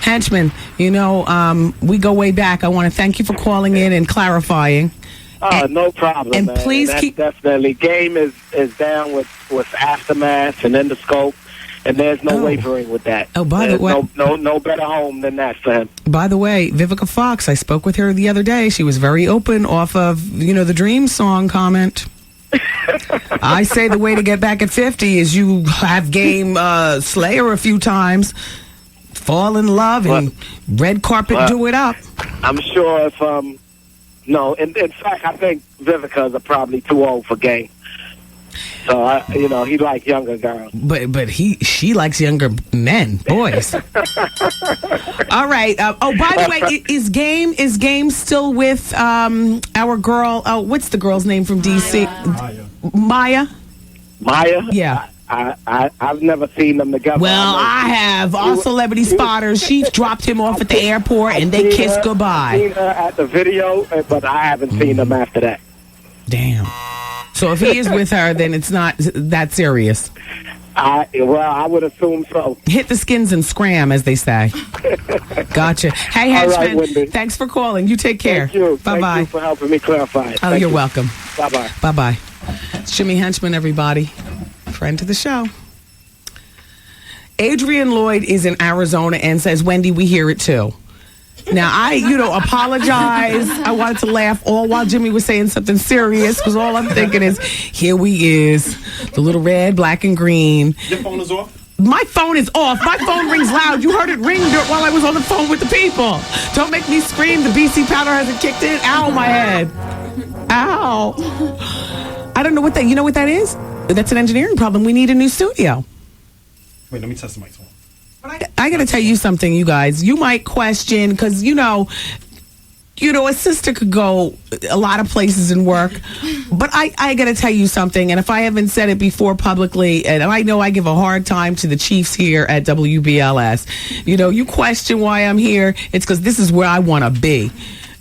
Henchman, we go way back. I want to thank you for calling in and clarifying. No problem, and man. Please keep... Definitely. Game is down with Aftermath and Interscope. And there's no wavering with that. Oh, by the way, no better home than that for him. By the way, Vivica Fox, I spoke with her the other day. She was very open off of, the Dream song comment. I say the way to get back at 50 is you have Game Slayer a few times, fall in love, and red carpet do it up. I'm sure if no, in fact, I think Vivica's are probably too old for Game. So he likes younger girls. But she likes younger men, boys. All right. By the way, is Game still with our girl? What's the girl's name from DC? Maya. Maya. Yeah. I've never seen them together. Well, I have. All celebrity spotters. She dropped him off at the airport, and they kissed goodbye. I've seen her at the video, but I haven't seen them after that. Damn. So if he is with her, then it's not that serious. I would assume so. Hit the skins and scram, as they say. Gotcha. Hey, Henchman, right, thanks for calling. You take care. Thank you. Bye-bye. Thank you for helping me clarify it. Oh, you're welcome. Bye-bye. Bye-bye. It's Jimmy Henchman, everybody. Friend to the show. Adrian Lloyd is in Arizona and says, Wendy, we hear it too. Now, I apologize. I wanted to laugh all while Jimmy was saying something serious, because all I'm thinking is, here we is, the little red, black, and green. Your phone is off? My phone is off. My phone rings loud. You heard it ring while I was on the phone with the people. Don't make me scream. The BC powder hasn't kicked in. Ow, my head. Ow. I don't know what that, you know what that is? That's an engineering problem. We need a new studio. Wait, let me test the mic. I got to tell you something, you guys. You might question, because, a sister could go a lot of places and work. But I got to tell you something, and if I haven't said it before publicly, and I know I give a hard time to the Chiefs here at WBLS. You question why I'm here. It's because this is where I want to be.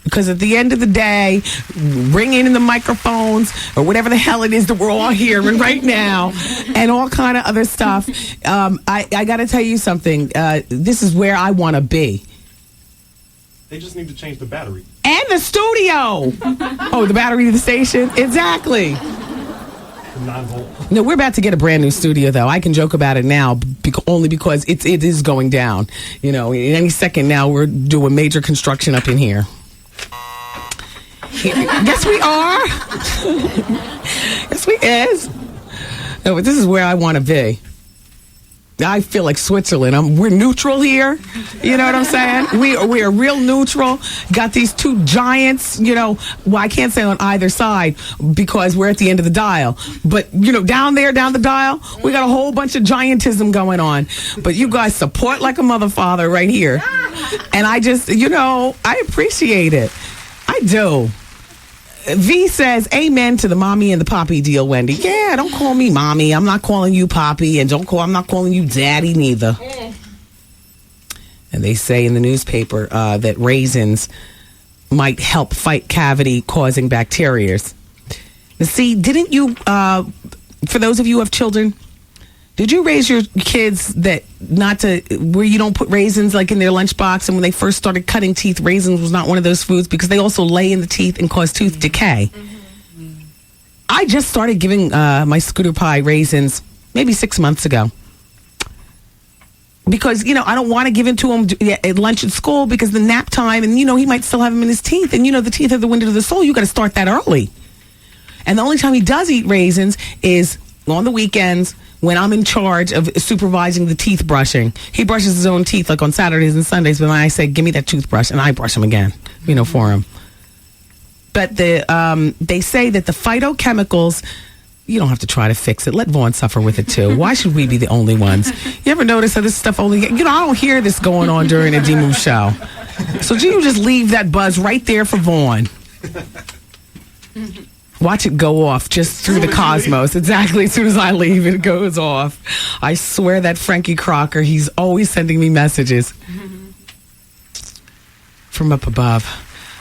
Because at the end of the day, ringing in the microphones or whatever the hell it is that we're all hearing right now and all kind of other stuff, I got to tell you something. This is where I want to be. They just need to change the battery. And the studio. Oh, the battery to the station? Exactly. 9-volt. No, we're about to get a brand new studio, though. I can joke about it now, only because it is going down. You know, in any second now, we're doing major construction up in here. Yes, we are. Yes, we is. No, but this is where I want to be. I feel like Switzerland. We're neutral here. You know what I'm saying? We are real neutral. Got these two giants, you know, well, I can't say on either side because we're at the end of the dial. But, you know, down there, down the dial, we got a whole bunch of giantism going on. But you guys support like a mother father right here. And I just, you know, I appreciate it. I do. V says, amen to the mommy and the poppy deal, Wendy. Yeah, don't call me mommy. I'm not calling you poppy, and I'm not calling you daddy neither. And they say in the newspaper that raisins might help fight cavity-causing bacteria. Now, see, didn't you, for those of you who have children, did you raise your kids that not to, where you don't put raisins like in their lunchbox? And when they first started cutting teeth, raisins was not one of those foods because they also lay in the teeth and cause tooth decay. I just started giving my scooter pie raisins maybe 6 months ago. Because, you know, I don't want to give it to him at lunch at school because the nap time, and, you know, he might still have them in his teeth. And, you know, the teeth are the window to the soul. You got to start that early. And the only time he does eat raisins is on the weekends when I'm in charge of supervising the teeth brushing. He brushes his own teeth like on Saturdays and Sundays, but then I say, give me that toothbrush, and I brush him again, you know, for him. But they say that the phytochemicals, you don't have to try to fix it. Let Vaughn suffer with it, too. Why should we be the only ones? You ever notice how this stuff only, you know, I don't hear this going on during a D-Move show. So you just leave that buzz right there for Vaughn. Watch it go off just through the cosmos. Exactly. As soon as I leave, it goes off. I swear that Frankie Crocker, he's always sending me messages from up above.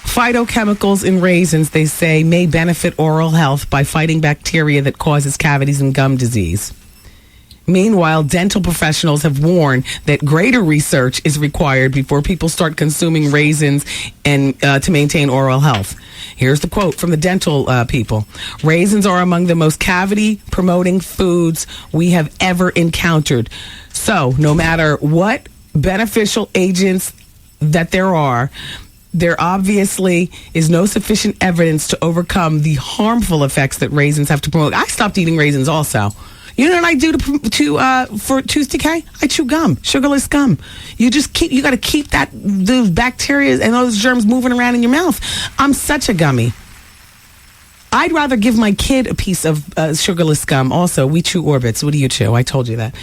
Phytochemicals in raisins, they say, may benefit oral health by fighting bacteria that causes cavities and gum disease. Meanwhile, dental professionals have warned that greater research is required before people start consuming raisins and to maintain oral health. Here's the quote from the dental people. Raisins are among the most cavity-promoting foods we have ever encountered. So, no matter what beneficial agents that there obviously is no sufficient evidence to overcome the harmful effects that raisins have to promote. I stopped eating raisins also. You know what I do for tooth decay? I chew gum, sugarless gum. You got to keep those bacteria and those germs moving around in your mouth. I'm such a gummy. I'd rather give my kid a piece of sugarless gum. Also, we chew Orbits. What do you chew? I told you that.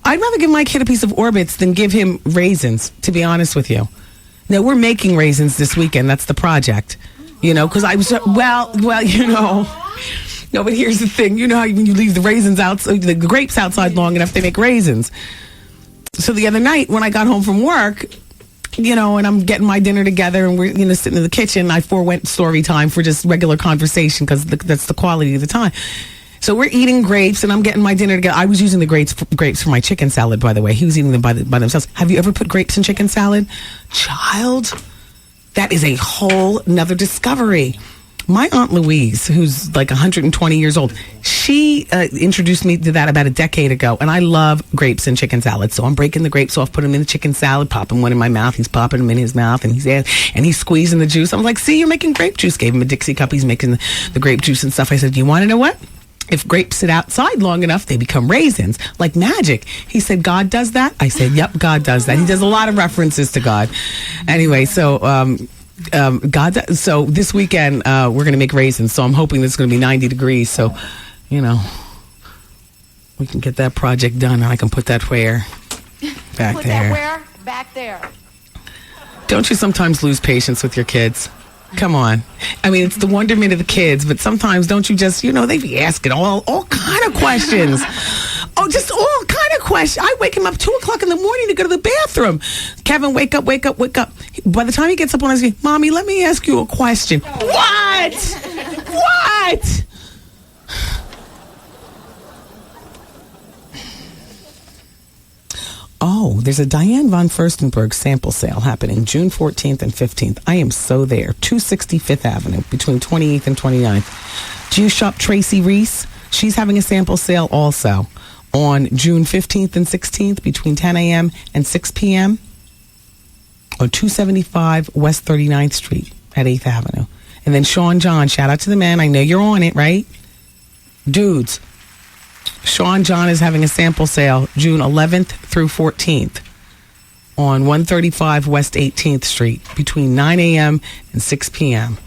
I'd rather give my kid a piece of Orbits than give him raisins, to be honest with you. Now, we're making raisins this weekend. That's the project. You know, because I was, well, you know. No, but here's the thing. You know how when you leave the raisins outside, the grapes outside long enough, they make raisins. So the other night when I got home from work, you know, and I'm getting my dinner together and we're, you know, sitting in the kitchen, I forewent story time for just regular conversation because that's the quality of the time. So we're eating grapes and I'm getting my dinner together. I was using the grapes for my chicken salad, by the way. He was eating them by themselves. Have you ever put grapes in chicken salad? Child, that is a whole nother discovery. My Aunt Louise, who's like 120 years old, she introduced me to that about a decade ago, and I love grapes in chicken salad. So I'm breaking the grapes off, putting them in the chicken salad, popping one in my mouth. He's popping them in his mouth, and he's squeezing the juice. I'm like, see, you're making grape juice. Gave him a Dixie cup. He's making the grape juice and stuff. I said, you want to know what? If grapes sit outside long enough, they become raisins, like magic. He said, God does that? I said, yep, God does that. He does a lot of references to God. Anyway, so so this weekend we're going to make raisins. So I'm hoping it's going to be 90 degrees. So, you know, we can get that project done, and I can put that where? Back put there. That where? Back there. Don't you sometimes lose patience with your kids? Come on. I mean, it's the wonderment of the kids, but sometimes don't you just, you know, they be asking all kind of questions. Oh, just all kind of questions. I wake him up 2 o'clock in the morning to go to the bathroom. Kevin, wake up, wake up, wake up. By the time he gets up on his feet, Mommy, let me ask you a question. What? What? Oh, there's a Diane von Furstenberg sample sale happening June 14th and 15th. I am so there. 260 Fifth Avenue between 28th and 29th. Do you shop Tracy Reese? She's having a sample sale also on June 15th and 16th between 10 a.m. and 6 p.m. on 275 West 39th Street at 8th Avenue. And then Sean John, shout out to the man. I know you're on it, right? Dudes. Sean John is having a sample sale June 11th through 14th on 135 West 18th Street between 9 a.m. and 6 p.m.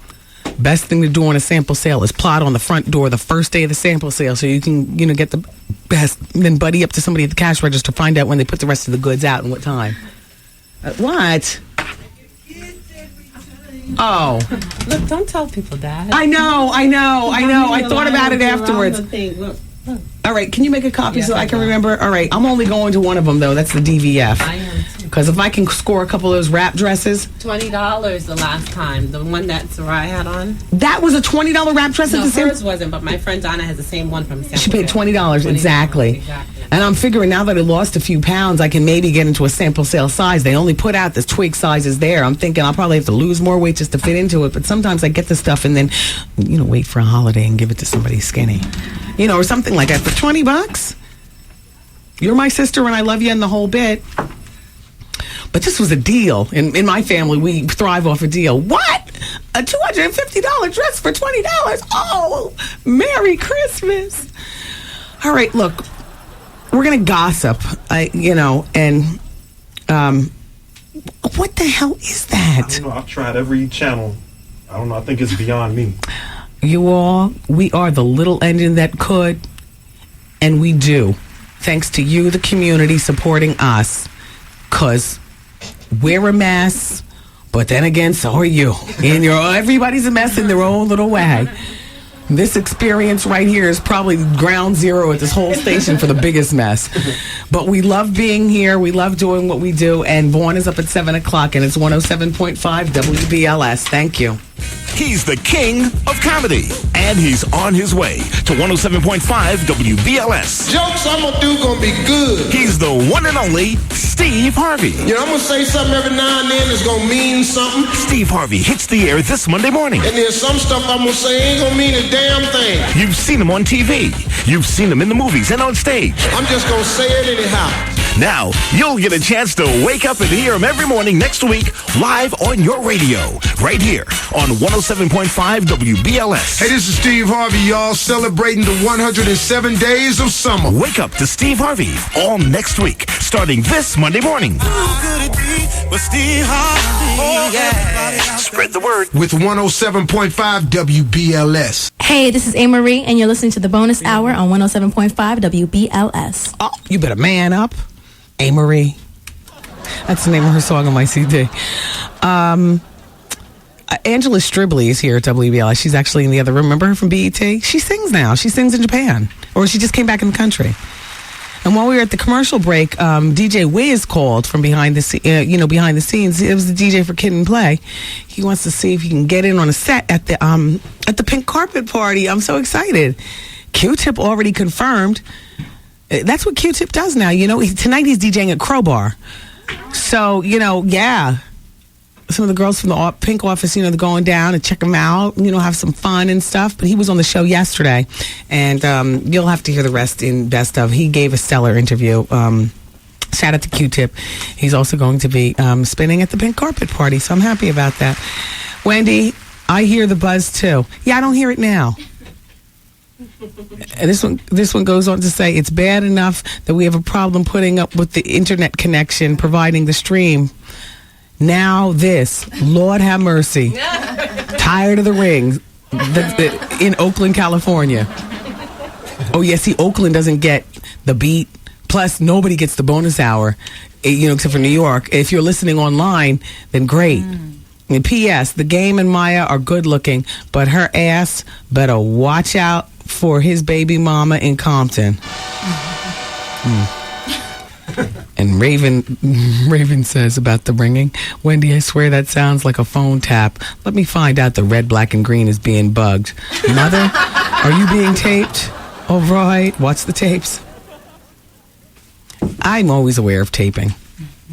Best thing to do on a sample sale is plot on the front door the first day of the sample sale so you can, get the best. And then buddy up to somebody at the cash register, find out when they put the rest of the goods out and what time. What? Oh. Look, don't tell people that. I know. I thought about it afterwards. All right, can you make a copy so I can remember? All right, I'm only going to one of them, though. That's the DVF. I am, too. Because if I can score a couple of those wrap dresses. $20 the last time. The one that Sarai had on. That was a $20 wrap dress? No, hers wasn't, but my friend Donna has the same one from Sample. She paid $20, exactly. And I'm figuring now that I lost a few pounds, I can maybe get into a sample sale size. They only put out the twig sizes there. I'm thinking I'll probably have to lose more weight just to fit into it. But sometimes I get the stuff and then, wait for a holiday and give it to somebody skinny. Or something like that for $20. You're my sister and I love you and the whole bit. But this was a deal. In my family, we thrive off a deal. What? A $250 dress for $20? Oh, Merry Christmas. All right, look, we're going to gossip, and what the hell is that? I don't know. I've tried every channel. I don't know. I think it's beyond me. You all, we are the little engine that could, and we do. Thanks to you, the community, supporting us. Because we're a mess, but then again, so are you. And everybody's a mess in their own little way. This experience right here is probably ground zero at this whole station for the biggest mess. But we love being here. We love doing what we do. And Vaughn is up at 7 o'clock, and it's 107.5 WBLS. Thank you. He's the king of comedy, and he's on his way to 107.5 WBLS. Jokes I'm gonna do gonna be good. He's the one and only Steve Harvey. I'm gonna say something every now and then that's gonna mean something. Steve Harvey hits the air this Monday morning. And there's some stuff I'm gonna say ain't gonna mean a damn thing. You've seen him on TV. You've seen him in the movies and on stage. I'm just gonna say it anyhow. Now, you'll get a chance to wake up and hear him every morning next week live on your radio, right here on 107.5 WBLS. Hey, this is Steve Harvey, y'all, celebrating the 107 days of summer. Wake up to Steve Harvey all next week, starting this Monday morning. Spread the word with 107.5 WBLS. Hey, this is A-Marie, and you're listening to the bonus hour on 107.5 WBLS. Oh, you better man up. A-Marie. That's the name of her song on my CD. Angela Stribley is here at WBLS. She's actually in the other room. Remember her from BET? She sings now. She sings in Japan. Or she just came back in the country. And while we were at the commercial break, DJ Wiz called from behind the scenes. It was the DJ for Kid and Play. He wants to see if he can get in on a set at the pink carpet party. I'm so excited. Q-Tip already confirmed. That's what Q-Tip does now. Tonight he's DJing at Crowbar. So, yeah. Some of the girls from the Pink office, they're going down and check him out, have some fun and stuff. But he was on the show yesterday, and you'll have to hear the rest in Best Of. He gave a stellar interview. Shout out to Q-Tip. He's also going to be spinning at the Pink Carpet Party, so I'm happy about that. Wendy, I hear the buzz, too. Yeah, I don't hear it now. And this one goes on to say, it's bad enough that we have a problem putting up with the internet connection, providing the stream. Now this, Lord have mercy. Tired of the ring in Oakland, California. Oh, yeah, see, Oakland doesn't get the beat. Plus, nobody gets the bonus hour, except for New York. If you're listening online, then great. And P.S., the Game and Maya are good looking, but her ass better watch out for his baby mama in Compton. And Raven says about the ringing, Wendy, I swear that sounds like a phone tap. Let me find out the red, black, and green is being bugged. Mother, are you being taped? All right, watch the tapes. I'm always aware of taping.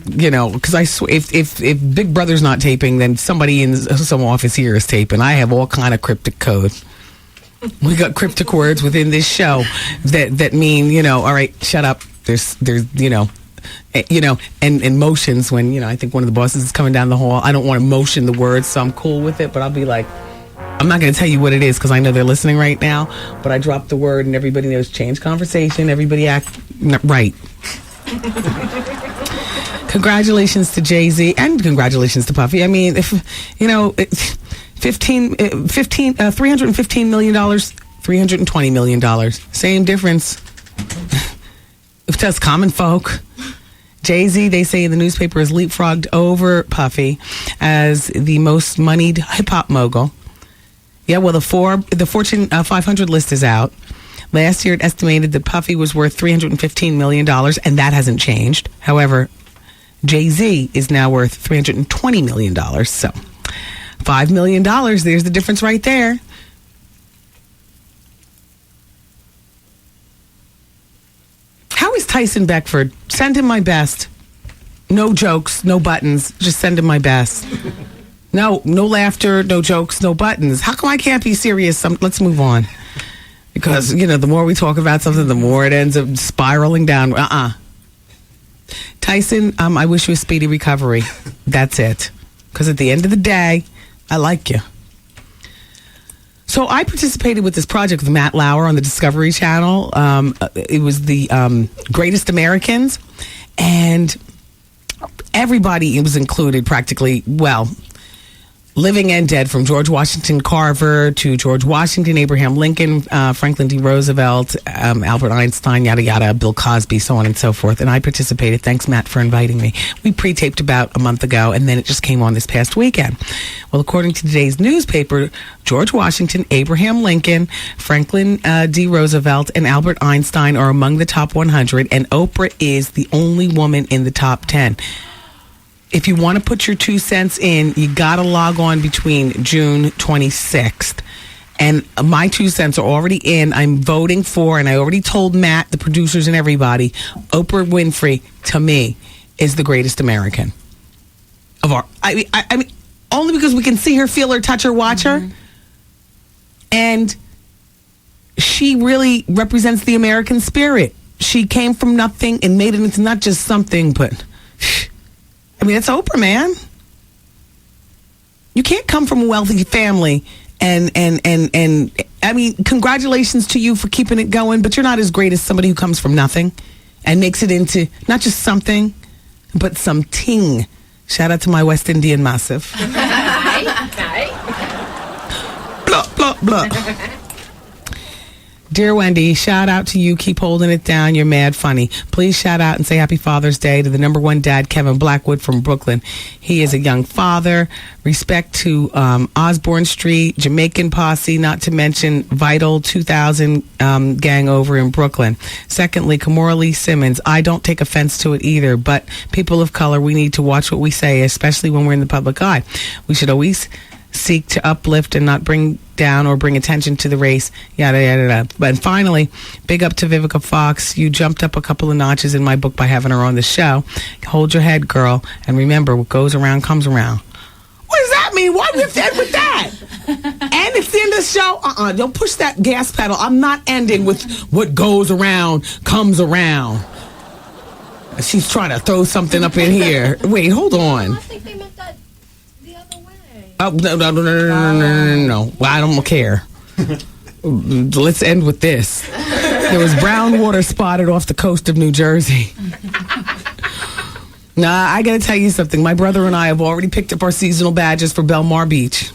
You know, because I swear, if Big Brother's not taping, then somebody in some office here is taping. I have all kind of cryptic code. We got cryptic words within this show that mean, you know, all right, shut up. There's and motions when, you know, I think one of the bosses is coming down the hall. I don't want to motion the words, so I'm cool with it, but I'll be like, I'm not going to tell you what it is because I know they're listening right now, but I dropped the word and everybody knows change conversation, everybody act right. Congratulations to Jay-Z and congratulations to Puffy. I mean, if, you know, $315 million, $320 million, same difference. If that's common folk. Jay-Z, they say in the newspaper, has leapfrogged over Puffy as the most moneyed hip-hop mogul. Yeah, well, the Fortune 500 list is out. Last year, it estimated that Puffy was worth $315 million, and that hasn't changed. However, Jay-Z is now worth $320 million. So, $5 million, there's the difference right there. How is Tyson Beckford? Send him my best. No jokes, no buttons. Just send him my best. No laughter, no jokes, no buttons. How come I can't be serious? Let's move on. Because, you know, the more we talk about something, the more it ends up spiraling down. Tyson, I wish you a speedy recovery. That's it. Because at the end of the day, I like you. So I participated with this project with Matt Lauer on the Discovery Channel. It was the Greatest Americans. And everybody was included practically, well, living and dead, from George Washington Carver to George Washington, Abraham Lincoln, Franklin D. Roosevelt, Albert Einstein, yada, yada, Bill Cosby, so on and so forth. And I participated. Thanks, Matt, for inviting me. We pre-taped about a month ago, and then it just came on this past weekend. Well, according to today's newspaper, George Washington, Abraham Lincoln, Franklin D. Roosevelt, and Albert Einstein are among the top 100, and Oprah is the only woman in the top 10. If you want to put your 2 cents in, you got to log on between June 26th. And my 2 cents are already in. I'm voting for, and I already told Matt, the producers, and everybody, Oprah Winfrey, to me, is the greatest American of our. I mean, only because we can see her, feel her, touch her, watch her. And she really represents the American spirit. She came from nothing and made it into not just something, but I mean, it's Oprah, man. You can't come from a wealthy family and I mean, congratulations to you for keeping it going, but you're not as great as somebody who comes from nothing and makes it into not just something, but something. Shout out to my West Indian massive. Blah, blah, blah. Dear Wendy, shout out to you. Keep holding it down. You're mad funny. Please shout out and say Happy Father's Day to the number one dad, Kevin Blackwood from Brooklyn. He is a young father. Respect to Osborne Street, Jamaican Posse, not to mention Vital 2000 gang over in Brooklyn. Secondly, Kamora Lee Simmons. I don't take offense to it either, but people of color, we need to watch what we say, especially when we're in the public eye. We should always seek to uplift and not bring down or bring attention to the race, yada, yada, yada. But finally, big up to Vivica Fox. You jumped up a couple of notches in my book by having her on the show. Hold your head, girl, and remember, what goes around comes around. What does that mean? Why do we have to end with that? And it's the end of the show? Don't push that gas pedal. I'm not ending with what goes around comes around. She's trying to throw something up in here. Wait, hold on. I think they meant that the other way. Oh, no. Well, I don't care. Let's end with this. There was brown water spotted off the coast of New Jersey. Nah, I got to tell you something. My brother and I have already picked up our seasonal badges for Belmar Beach.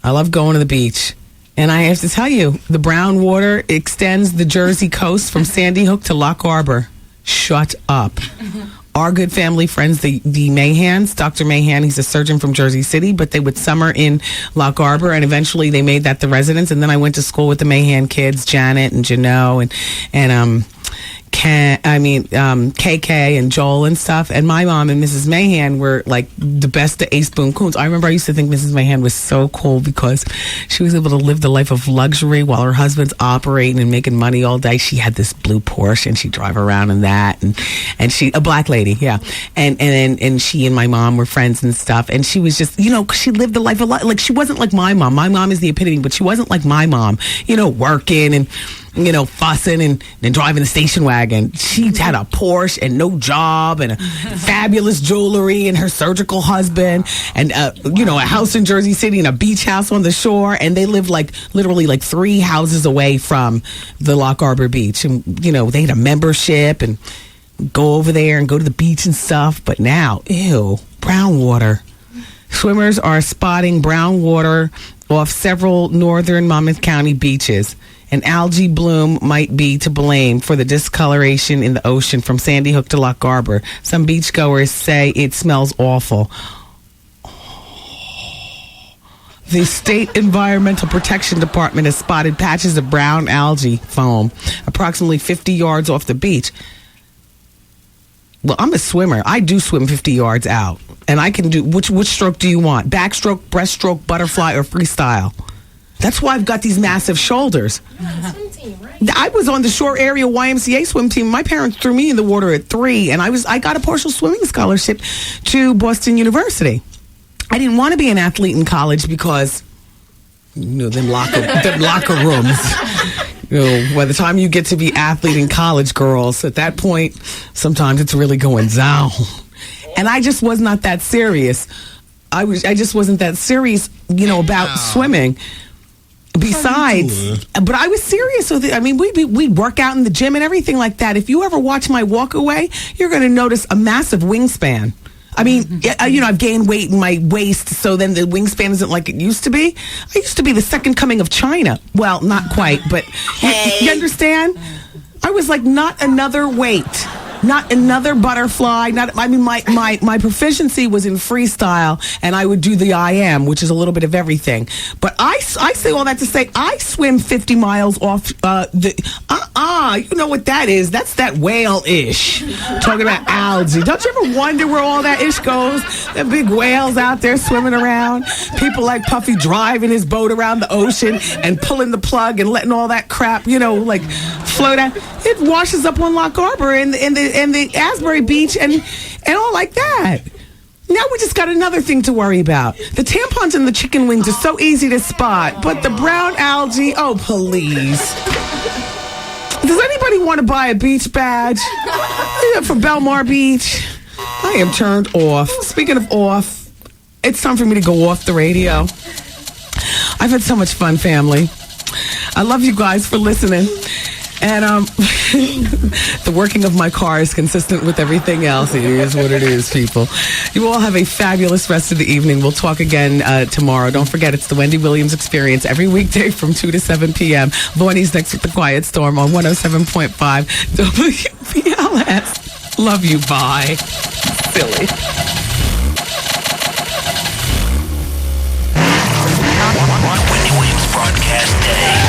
I love going to the beach. And I have to tell you, the brown water extends the Jersey coast from Sandy Hook to Lock Harbor. Shut up. our good family friends, the Mahans, Dr. Mahan, he's a surgeon from Jersey City, but they would summer in Lock Arbor, and eventually they made that the residence. And then I went to school with the Mahan kids, Janet and Janelle and KK and Joel and stuff. And my mom and Mrs. Mahan were like the best of Ace Boone Coons. I remember I used to think Mrs. Mahan was so cool because she was able to live the life of luxury while her husband's operating and making money all day. She had this blue Porsche and she'd drive around in that, and she, a black lady, yeah. And she and my mom were friends and stuff. And she was just, she lived the life of like, she wasn't like my mom. My mom is the epitome, but she wasn't like my mom, working and fussing and driving the station wagon. She had a Porsche and no job and a fabulous jewelry and her surgical husband and, a house in Jersey City and a beach house on the shore. And they lived literally 3 houses away from the Lock Arbor beach. And, they had a membership and go over there and go to the beach and stuff. But now, brown water. Swimmers are spotting brown water off several northern Monmouth County beaches. An algae bloom might be to blame for the discoloration in the ocean from Sandy Hook to Lock Arbor. Some beachgoers say it smells awful. The State Environmental Protection Department has spotted patches of brown algae foam approximately 50 yards off the beach. Well, I'm a swimmer. I do swim 50 yards out. And I can do, which stroke do you want? Backstroke, breaststroke, butterfly, or freestyle? That's why I've got these massive shoulders. I was on the Shore Area YMCA swim team. My parents threw me in the water at 3, and I got a partial swimming scholarship to Boston University. I didn't want to be an athlete in college because, them locker rooms. By the time you get to be athlete in college, girls, at that point, sometimes it's really going down. And I just was not that serious. I just wasn't that serious, about swimming. Besides, but I was serious with it. I mean, we'd work out in the gym and everything like that. If you ever watch my walk away, you're going to notice a massive wingspan. I mean, I've gained weight in my waist, so then the wingspan isn't like it used to be. I used to be the second coming of China. Well, not quite, but you understand? I was like, not another weight. Not another butterfly. My proficiency was in freestyle, and I would do the IM, which is a little bit of everything. But I say all that to say I swim 50 miles off you know what that is? That's that whale-ish. Talking about algae. Don't you ever wonder where all that ish goes? The big whales out there swimming around. People like Puffy driving his boat around the ocean and pulling the plug and letting all that crap, float out. It washes up on Lock Arbor and the Asbury Beach and all like that. Now we just got another thing to worry about. The tampons and the chicken wings are so easy to spot, but the brown algae, oh please. Does anybody want to buy a beach badge for Belmar Beach? I am turned off. Speaking of off, it's time for me to go off the radio. I've had so much fun, family. I love you guys for listening. And the working of my car is consistent with everything else. It is what it is, people. You all have a fabulous rest of the evening. We'll talk again tomorrow. Don't forget, it's the Wendy Williams Experience every weekday from 2 to 7 p.m. Bonnie's next with The Quiet Storm on 107.5 WBLS. Love you. Bye. Silly. Wendy Williams Broadcast Day.